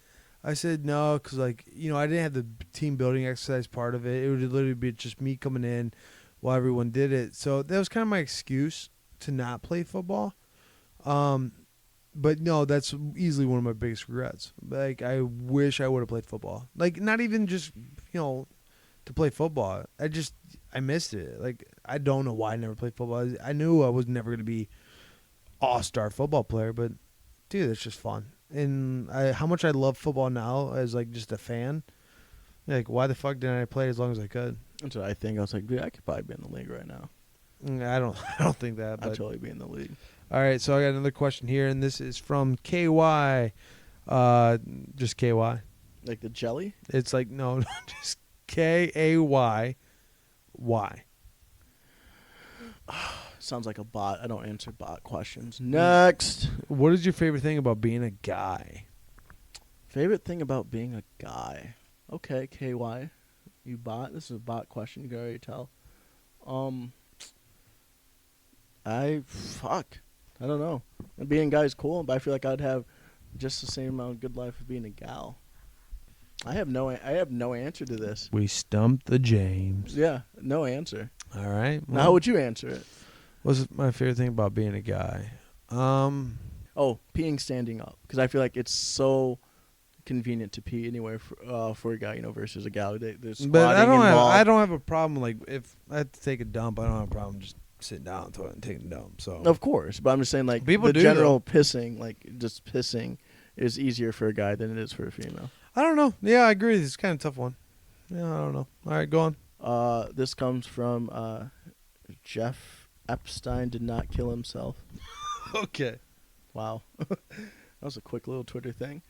I said no because, I didn't have the team building exercise part of it. It would literally be just me coming in while everyone did it. So that was kind of my excuse to not play football. But no, that's easily one of my biggest regrets. Like, I wish I would have played football. Like, not even just, to play football. I missed it. Like, I don't know why I never played football. I knew I was never going to be all-star football player, but, dude, it's just fun. And how much I love football now as, just a fan. Like, why the fuck didn't I play as long as I could? That's what I think. I was like, dude, I could probably be in the league right now. I don't think that. I'd totally be in the league. All right, so I got another question here, and this is from KY. Just KY. Like the jelly? It's like, no, just KAYY. Sounds like a bot. I don't answer bot questions. Next. What is your favorite thing about being a guy? Favorite thing about being a guy? Okay, KY. You bot? This is a bot question. You can already tell. I don't know. And being a guy is cool, but I feel like I'd have just the same amount of good life as being a gal. I have no answer to this. We stumped the James. Yeah, no answer. All right. Well, now, how would you answer it? What's my favorite thing about being a guy? Peeing standing up, because I feel like it's so convenient to pee anywhere for a guy, versus a gal. There's But squatting involved. I don't have a problem. Like if I have to take a dump, I don't have a problem just sitting down on the toilet and taking a dump. So Of course, but I'm just saying, like, People the do, general pissing, like just pissing, is easier for a guy than it is for a female. I don't know. Yeah, I agree. It's kind of a tough one. Yeah, I don't know. All right, go on. This comes from Jeff Epstein did not kill himself. Okay. Wow. That was a quick little Twitter thing.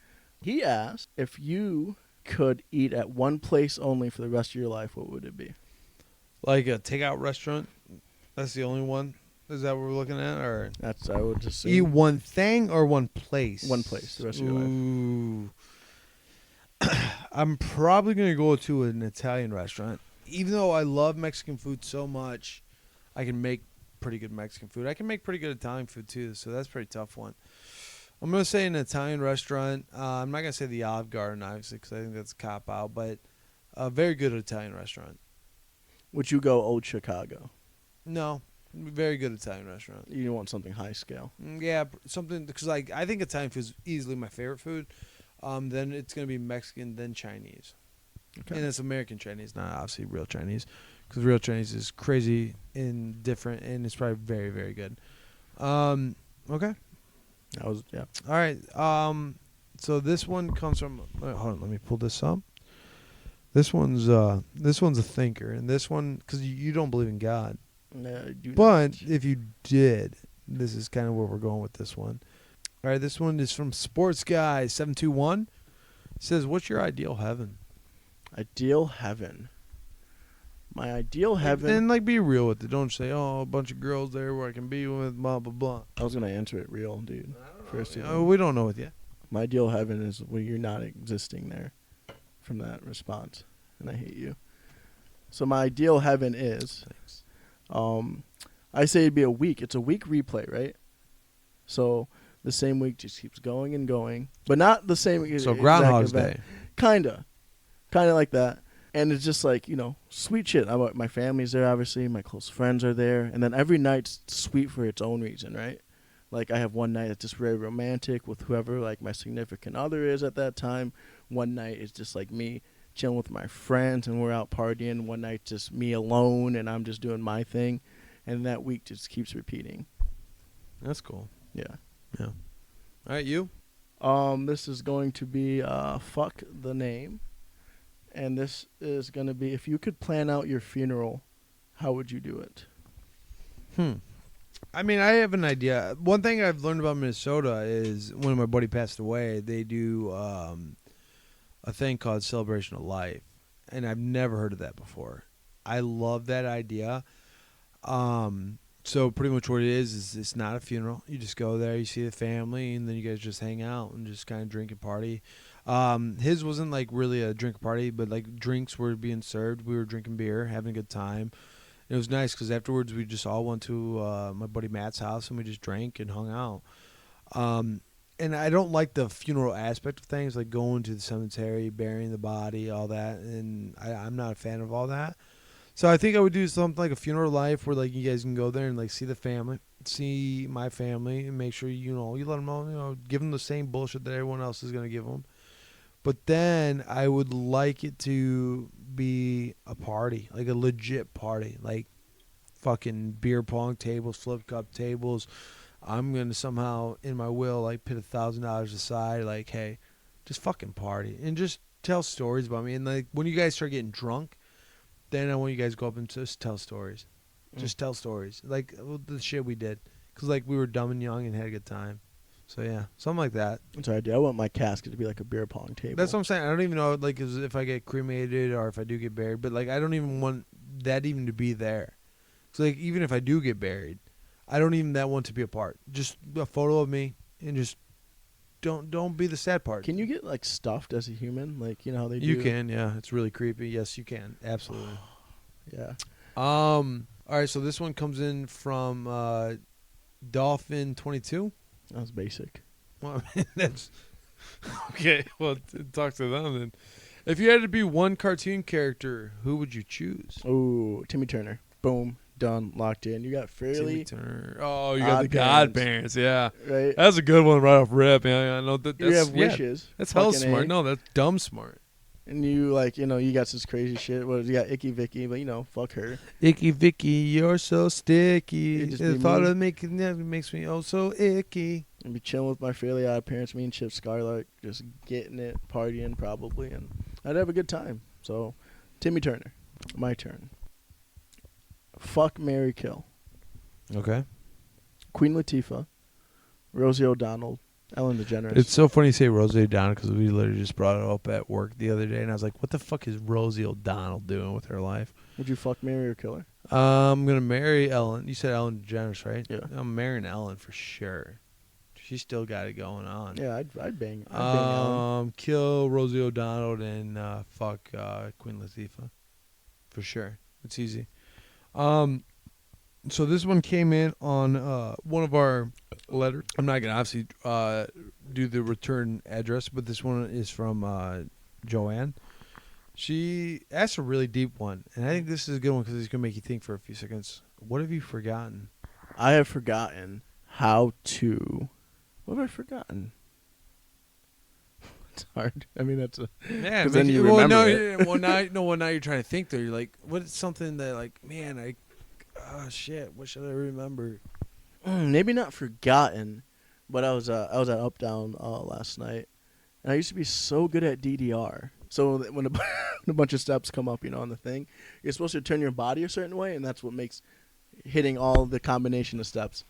He asked, if you could eat at one place only for the rest of your life, what would it be? Like a takeout restaurant. That's the only one. Is that what we're looking at, or That's, I would just say, eat one thing or one place? one place the rest of your life. Ooh. I'm probably gonna go to an Italian restaurant. Even though I love Mexican food so much, I can make pretty good Mexican food. I can make pretty good Italian food too, so that's a pretty tough one. I'm gonna say an Italian restaurant. I'm not gonna say the Olive Garden, obviously, because I think that's a cop out. But a very good Italian restaurant. Would you go Old Chicago? No, very good Italian restaurant. You want something high scale. Yeah, something because I think Italian food is easily my favorite food. Then it's gonna be Mexican, then Chinese, Okay. and it's American Chinese, not obviously real Chinese, because real Chinese is crazy and different, and it's probably very, very good. Okay, That was, yeah. all right. So this one comes from. Hold on, let me pull this up. This one's a thinker, and this one because you don't believe in God, but if you did, this is kind of where we're going with this one. All right, this one is from Sports Guy 721. It says, "What's your ideal heaven?" Ideal heaven. My ideal heaven. And like, be real with it. Don't say, "Oh, a bunch of girls there where I can be with." Blah blah blah. I was gonna answer it real, dude. First, We don't know it yet. my ideal heaven is when you're not existing there. From that response, and I hate you. So my ideal heaven is, Thanks. I say it'd be a week. It's a week replay, right? So the same week just keeps going and going, but not the same. So exact Groundhog's event. Day. Kinda like that. And it's just like, sweet shit. My family's there, obviously. My close friends are there. And then every night's sweet for its own reason, right? Like, I have one night that's just very romantic with whoever, like, my significant other is at that time. One night is just, like, me chilling with my friends and we're out partying. One night just me alone and I'm just doing my thing. And that week just keeps repeating. That's cool. Yeah. Yeah. All right, you. This is going to be Fuck the Name. And this is going to be, if you could plan out your funeral, how would you do it? I mean, I have an idea. One thing I've learned about Minnesota is when my buddy passed away, they do a thing called Celebration of Life. And I've never heard of that before. I love that idea. So pretty much what it is it's not a funeral. You just go there, you see the family, and then you guys just hang out and just kind of drink and party. His wasn't like really a drink party, but like drinks were being served. We were drinking beer, having a good time. It was nice because afterwards we just all went to my buddy Matt's house and we just drank and hung out. And I don't like the funeral aspect of things, like going to the cemetery, burying the body, all that. And I'm not a fan of all that. So I think I would do something like a funeral life where like you guys can go there and like see the family, see my family, and make sure you let them know, give them the same bullshit that everyone else is gonna give them. But then I would like it to be a party, like a legit party, like fucking beer pong tables, flip cup tables. I'm gonna somehow in my will like put $1,000 aside, like, hey, just fucking party and just tell stories about me. And like when you guys start getting drunk, then I want you guys to go up and just tell stories. Just tell stories. Like the shit we did. Because like we were dumb and young and had a good time. So yeah, something like that. That's what I do. I want my casket to be like a beer pong table. That's what I'm saying. I don't even know like if I get cremated or if I do get buried. But like I don't even want that even to be there. So like even if I do get buried, I don't even that want to be a part. Just a photo of me and just don't be the sad part. Can you get like stuffed as a human? Like, how they do? You can, yeah. It's really creepy. Yes, you can. Absolutely. Yeah. All right, so this one comes in from Dolphin22. That was basic. Well, I mean, that's okay. Well, talk to them then. If you had to be one cartoon character, who would you choose? Ooh, Timmy Turner. Boom. done, locked in. You got Timmy fairly Turner. Oh, you got the odd godparents. Yeah, right. that's a good one right off rip. Yeah, I know that. You That's have wishes. That's hella fucking smart. A. No, that's dumb smart. And you like, you got this crazy shit. What you got, Icky Vicky, but fuck her. Icky Vicky, you're so sticky. It just The be thought me. of making that makes me oh so icky. And be chilling with my fairly odd parents, me and Chip Scarlett, just getting it, partying probably, and I'd have a good time. So, Timmy Turner, my turn. Fuck, marry, kill. Okay. Queen Latifah, Rosie O'Donnell, Ellen DeGeneres. It's so funny you say Rosie O'Donnell because we literally just brought it up at work the other day, and I was like, "What the fuck is Rosie O'Donnell doing with her life?" Would you fuck, marry, or kill her? I'm gonna marry Ellen. You said Ellen DeGeneres, right? Yeah. I'm marrying Ellen for sure. She's still got it going on. Yeah, I'd bang Ellen. Kill Rosie O'Donnell and fuck Queen Latifah for sure. It's easy. So this one came in on one of our letters. I'm not gonna obviously do the return address, but this one is from Joanne. She asked a really deep one, and I think this is a good one because it's gonna make you think for a few seconds. What have you forgotten? I have forgotten how to. What have I forgotten? It's hard. I mean, that's a. Yeah, 'Cause then you remember it. Now you're trying to think there. You're like, what is something that like, man, shit, what should I remember? Maybe not forgotten, but I was at Up Down last night, and I used to be so good at DDR. So when when a bunch of steps come up, on the thing, you're supposed to turn your body a certain way, and that's what makes hitting all the combination of steps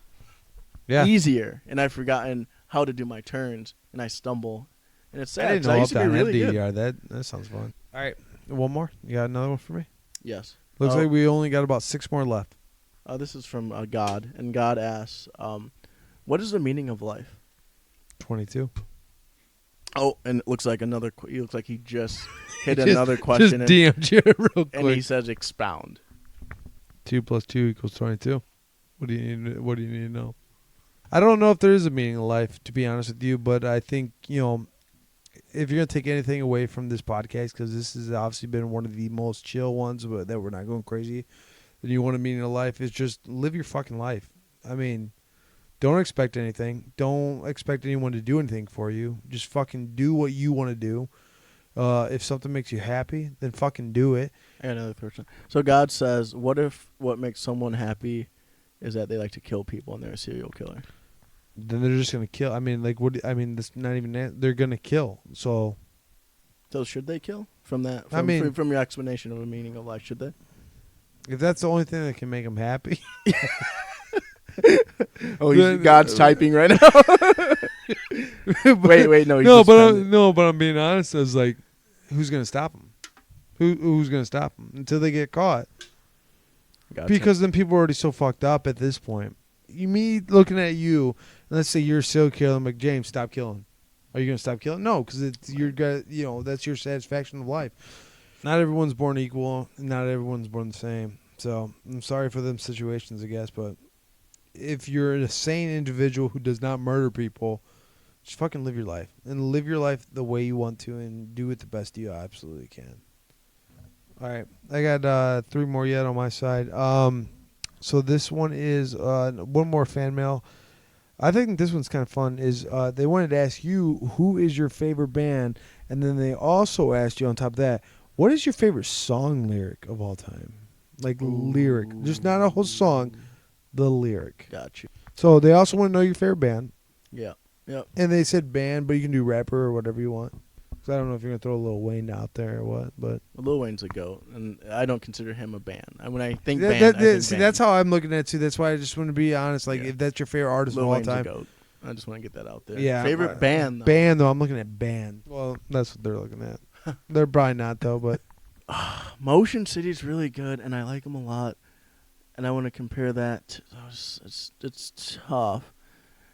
easier. And I've forgotten how to do my turns, and I stumble, and it's sad. I didn't 'cause know I used to be really good. DDR. That sounds fun. All right, one more. You got another one for me? Yes. Looks like we only got about 6 more left. This is from God, and God asks, "What is the meaning of life?" 22. Oh, and it looks like he looks like he just hit another Just question, DM'd you real and he quick. says, "Expound." 2 + 2 = 22. What do you need? What do you need to know? I don't know if there is a meaning of life, to be honest with you, but I think if you're gonna take anything away from this podcast, because this has obviously been one of the most chill ones, but that we're not going crazy, then you want a meaning of life is just live your fucking life. I mean, don't expect anything. Don't expect anyone to do anything for you. Just fucking do what you want to do. If something makes you happy, then fucking do it. I got another question. So God says, "What if what makes someone happy is that they like to kill people and they're a serial killer?" Then they're just gonna kill. I mean, like what? I mean, that's not even that. They're gonna kill. So Should they kill from that? From your explanation of a meaning of life, should they? if that's the only thing that can make them happy, God's typing right now. wait, no. But I'm being honest. I was like, who's gonna stop them? Who's gonna stop them until they get caught? Gotcha. Because then people are already so fucked up at this point. Me looking at you, and let's say you're a serial killer, I'm like, James, stop killing. Are you gonna stop killing? No, because it's your guy. That's your satisfaction of life. Not everyone's born equal. Not everyone's born the same. So I'm sorry for them situations, I guess. But if you're a sane individual who does not murder people, just fucking live your life and live your life the way you want to, and do it the best you absolutely can. All right, I got 3 more yet on my side. So this one is one more fan mail. I think this one's kind of fun. Is they wanted to ask you who is your favorite band, and then they also asked you on top of that, what is your favorite song lyric of all time? Like lyric, just not a whole song, the lyric. Got you. So they also want to know your favorite band. Yeah. Yep. And they said band, but you can do rapper or whatever you want. Because I don't know if you're gonna throw Lil Wayne out there or what, but Lil Wayne's a goat, and I don't consider him a band. When I think band, I think see, band. that's how I'm looking at it too. That's why I just want to be honest. Like, if that's your favorite artist Lil of all Wayne's time, a goat. I just want to get that out there. Yeah. Favorite band, though. Band though, I'm looking at band. Well, that's what they're looking at. They're probably not though, but Motion City's really good, and I like them a lot. And I want to compare that. It's tough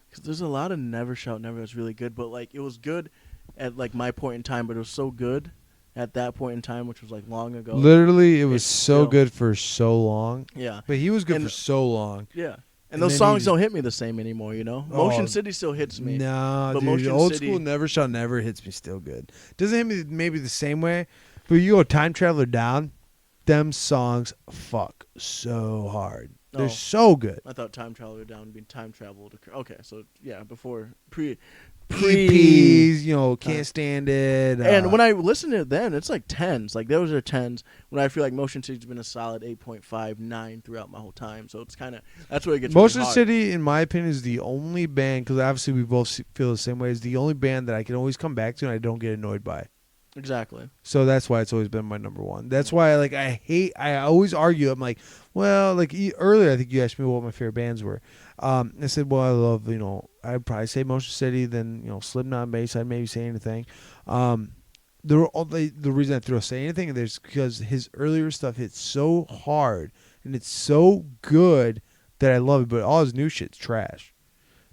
because there's a lot of Never Shout Never that's really good, but like it was good at like my point in time, but it was so good at that point in time, which was like long ago. literally, it was It's so still- good for so long. Yeah, But he was good And- for so long. yeah. And And those then songs he- don't hit me the same anymore, Motion City still hits me. No, But dude, Motion old City- school Never Shall Never hits me still good. Doesn't hit me maybe the same way, but you go Time Traveler Down, them songs fuck so hard. They're Oh. so good. I thought Time Traveler Down would be Time Travel. Okay, so yeah, before EPs, Can't Stand It. And when I listen to it then, it's like 10s. Like those are 10s. When I feel like Motion City's been a solid 8.5, 9 throughout my whole time. So it's kind of, that's where it gets Motion really hard. City, in my opinion, is the only band, because obviously we both feel the same way, is the only band that I can always come back to and I don't get annoyed by. Exactly. So that's why it's always been my number one. That's why I always argue. I'm like, well, like earlier I think you asked me what my favorite bands were. I said, well, I love, I'd probably say Motion City, then, Slipknot, Bass, I'd maybe say anything. The reason I throw Say Anything is because his earlier stuff hits so hard and it's so good that I love it, but all his new shit's trash.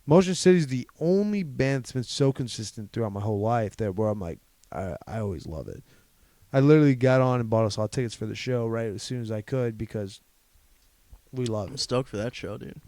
Motion City is the only band that's been so consistent throughout my whole life that where I'm like, I always love it. I literally got on and bought us all tickets for the show right as soon as I could because we love I'm it. stoked for that show, dude.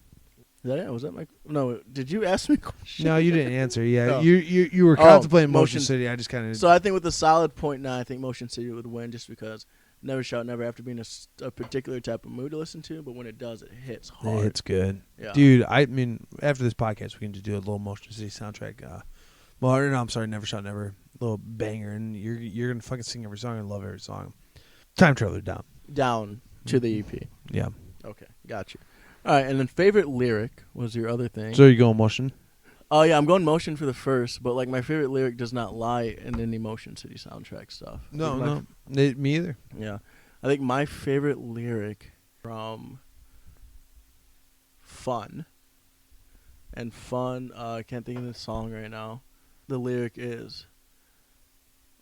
Is that it? Was that my... No, did you ask me a question? No, you didn't answer. Yeah, No. you were contemplating Motion Motion- City. I just kind of... So I think with a solid 0.9, I think Motion City would win just because Never Shout Never after being a particular type of mood to listen to, but when it does, it hits hard. It's good. Yeah. Dude, I mean, after this podcast, we can just do a little Motion City soundtrack. No, I'm sorry, Never Shout Never. Little banger, and you're going to fucking sing every song and love every song. Time Traveler Down. Down to the EP. Yeah. Okay, got you. All right, and then favorite lyric was your other thing. So you going Motion? Oh yeah, I'm going Motion for the first, but like my favorite lyric does not lie in any Motion City soundtrack stuff. No. Me either. Yeah, I think my favorite lyric from Fun, and Fun. I can't think of the song right now. The lyric is,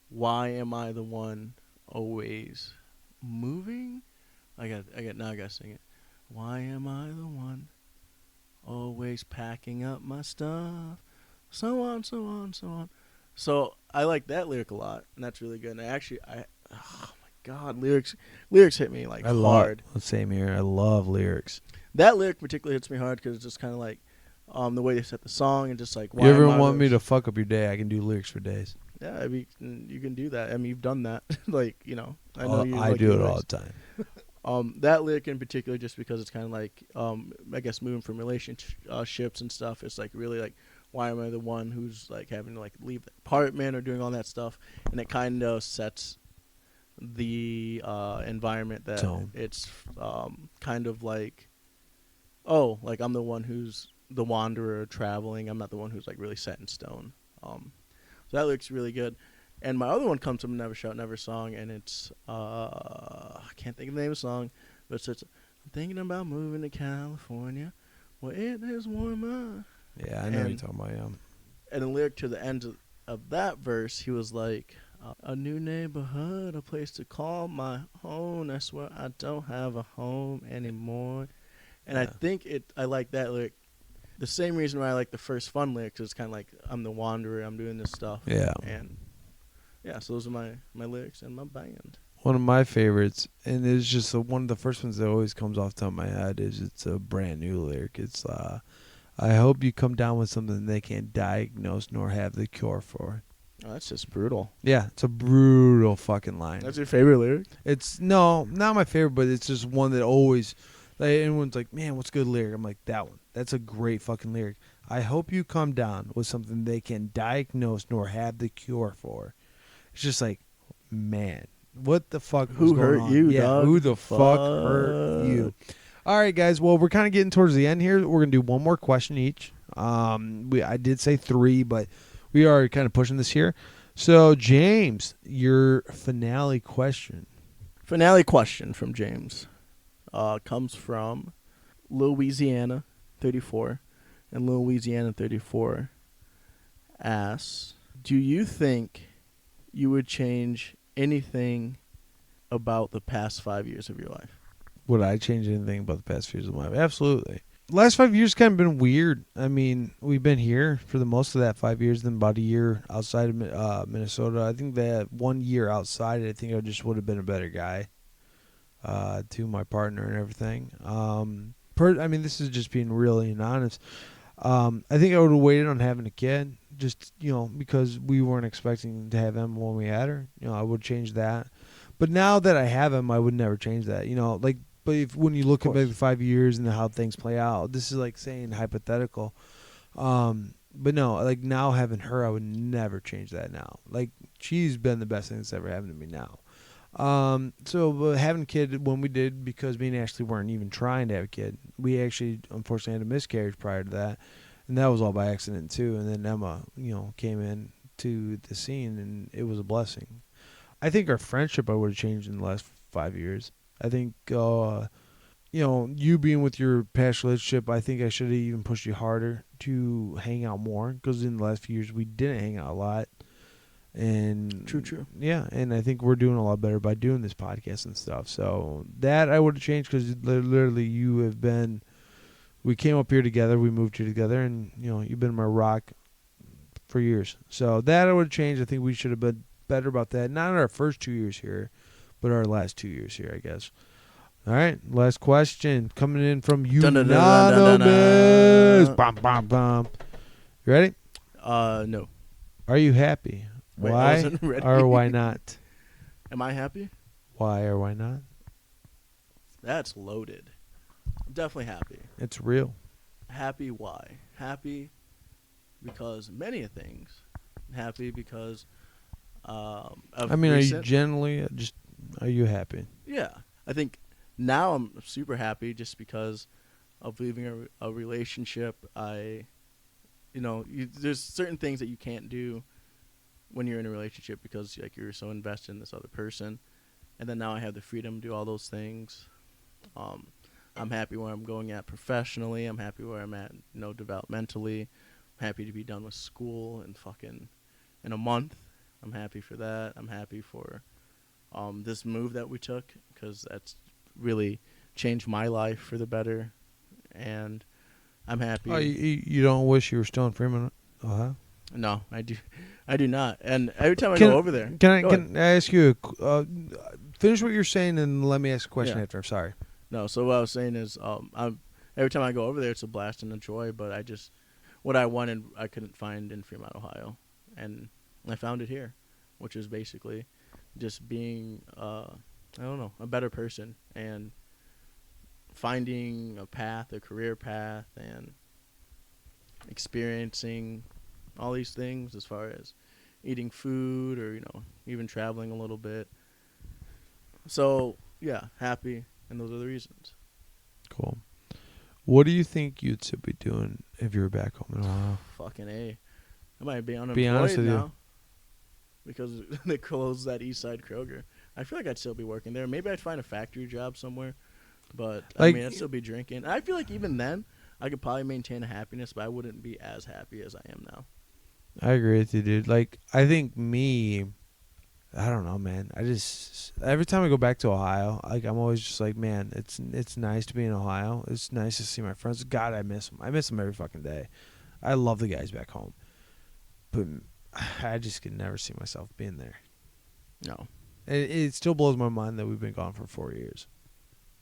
"Why am I the one always moving?" I got. Now I gotta sing it. Why am I the one always packing up my stuff? So on, so on, so on. So I like that lyric a lot, and that's really good. And oh my god, lyrics hit me like hard. Same here. I love lyrics. That lyric particularly hits me hard because it's just kind of like the way they set the song and just like. You ever want me to fuck up your day? I can do lyrics for days. Yeah, I mean, you can do that. I mean, you've done that. Like, I know you. I like do it lyrics. all the time. That lyric in particular, just because it's kind of like, I guess moving from relationships and stuff, it's like really like, why am I the one who's like having to like leave the apartment or doing all that stuff? And it kind of sets the environment that Tone. it's kind of like, oh, like I'm the one who's the wanderer traveling. I'm not the one who's like really set in stone. So that lyric's really good. And my other one comes from a Never Shout Never song, and it's I can't think of the name of the song, but it's I'm thinking about moving to California, where it is warmer. Yeah, I know what you're talking about. Yeah. And the lyric to the end of that verse, he was like, "A new neighborhood, a place to call my home. I swear I don't have a home anymore." And I think I like that lyric. The same reason why I like the first Fun lyric, 'cause it's kind of like I'm the wanderer, I'm doing this stuff. Yeah. And yeah, so those are my lyrics and my band. One of my favorites, and it's just one of the first ones that always comes off the top of my head, is it's a brand new lyric. It's I hope you come down with something they can't diagnose nor have the cure for. Oh, that's just brutal. Yeah, it's a brutal fucking line. That's your favorite lyric? It's not my favorite, but it's just one that always, like, everyone's like, man, what's a good lyric? I'm like, that one. That's a great fucking lyric. I hope you come down with something they can diagnose nor have the cure for. It's just like, man, what the fuck? Who was hurt going on? you, Yeah, dog? who the fuck hurt you? All right, guys. Well, we're kind of getting towards the end here. We're gonna do one more question each. I did say 3, but we are kind of pushing this here. So, James, your finale question. Finale question from James comes from Louisiana 34, and Louisiana 34 asks, "Do you think you would change anything about the past 5 years of your life?" Would I change anything about the past few years of my life? Absolutely. Last 5 years kind of been weird. I mean, we've been here for the most of that 5 years, then about a year outside of Minnesota. I think that 1 year outside, I think I just would have been a better guy to my partner and everything. I mean, this is just being really and honest. I think I would have waited on having a kid, just, because we weren't expecting to have Emma when we had her. I would change that. But now that I have him, I would never change that. Like, but when you look at maybe 5 years and how things play out, this is like saying hypothetical. But no, like now having her, I would never change that now. Like she's been the best thing that's ever happened to me now. So having a kid when we did, because me and Ashley weren't even trying to have a kid, we actually unfortunately had a miscarriage prior to that, and that was all by accident too. And then Emma, came in to the scene, and it was a blessing. I think our friendship I would have changed in the last 5 years. I think, you being with your past relationship, I think I should have even pushed you harder to hang out more, because in the last few years we didn't hang out a lot. And True. Yeah, and I think we're doing a lot better by doing this podcast and stuff. So that I would have changed, because literally you have been. We came up here together, we moved here together, and you've been my rock for years. So that I would have changed. I think we should have been better about that. Not in our first 2 years here, but our last 2 years here, I guess. All right, last question coming in from Unanimous. Bum, bum, bum. You ready? No. Are you happy? Wait, I why wasn't ready. or why not? Am I happy? Why or why not? That's loaded. I'm definitely happy. It's real. Happy why? Happy because many things. Happy because of Are you recent- generally are you happy? Yeah. I think now I'm super happy just because of leaving a relationship. There's certain things that you can't do when you're in a relationship because like you're so invested in this other person, and then now I have the freedom to do all those things. I'm happy where I'm going at professionally. I'm happy where I'm at, developmentally. I'm happy to be done with school in a month. I'm happy for that. I'm happy for this move that we took, because that's really changed my life for the better, and I'm happy. Oh, you don't wish you were still in Fremont, Ohio? No, I do not. And every time I go over there, can I ask you? Finish what you're saying and let me ask a question after. I'm sorry. No, so what I was saying is, every time I go over there, it's a blast and a joy. But what I wanted, I couldn't find in Fremont, Ohio, and I found it here, which is basically just being, a better person and finding a career path, and experiencing all these things as far as eating food or, even traveling a little bit. So, yeah, happy. And those are the reasons. Cool. What do you think you'd still be doing if you were back home in Ohio? Fucking A. I might be unemployed Be honest with now you. because they closed that East Side Kroger. I feel like I'd still be working there. Maybe I'd find a factory job somewhere. But, I'd still be drinking. I feel like even then, I could probably maintain a happiness, but I wouldn't be as happy as I am now. I agree with you, dude. Like, I think I don't know, man. Every time I go back to Ohio, I'm always just like, man, it's nice to be in Ohio. It's nice to see my friends. God, I miss them. I miss them every fucking day. I love the guys back home, but I just could never see myself being there. No. It still blows my mind that we've been gone for 4 years.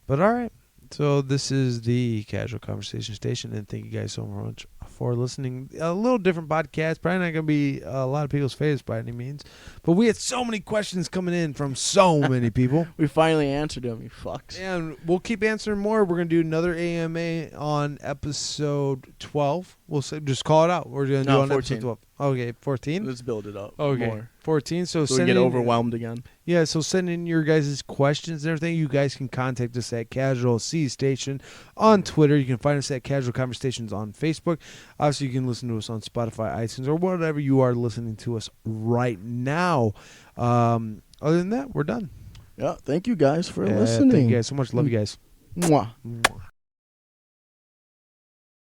But all right. So this is the Casual Conversation Station, and thank you guys so much for listening. A little different podcast, probably not going to be a lot of people's favorites by any means, but we had so many questions coming in from so many people. We finally answered them, you fucks. And we'll keep answering more. We're going to do another AMA on episode 12. We'll just call it out. We're going to do on 14. episode 12. Okay, 14? Let's build it up Okay, more. 14. So we get overwhelmed again. Yeah, so send in your guys' questions and everything. You guys can contact us at Casual C Station on Twitter. You can find us at Casual Conversations on Facebook. Obviously, you can listen to us on Spotify, iTunes, or whatever you are listening to us right now. Other than that, we're done. Yeah, thank you guys for listening. Thank you guys so much. Love you guys. Mwah. Mwah.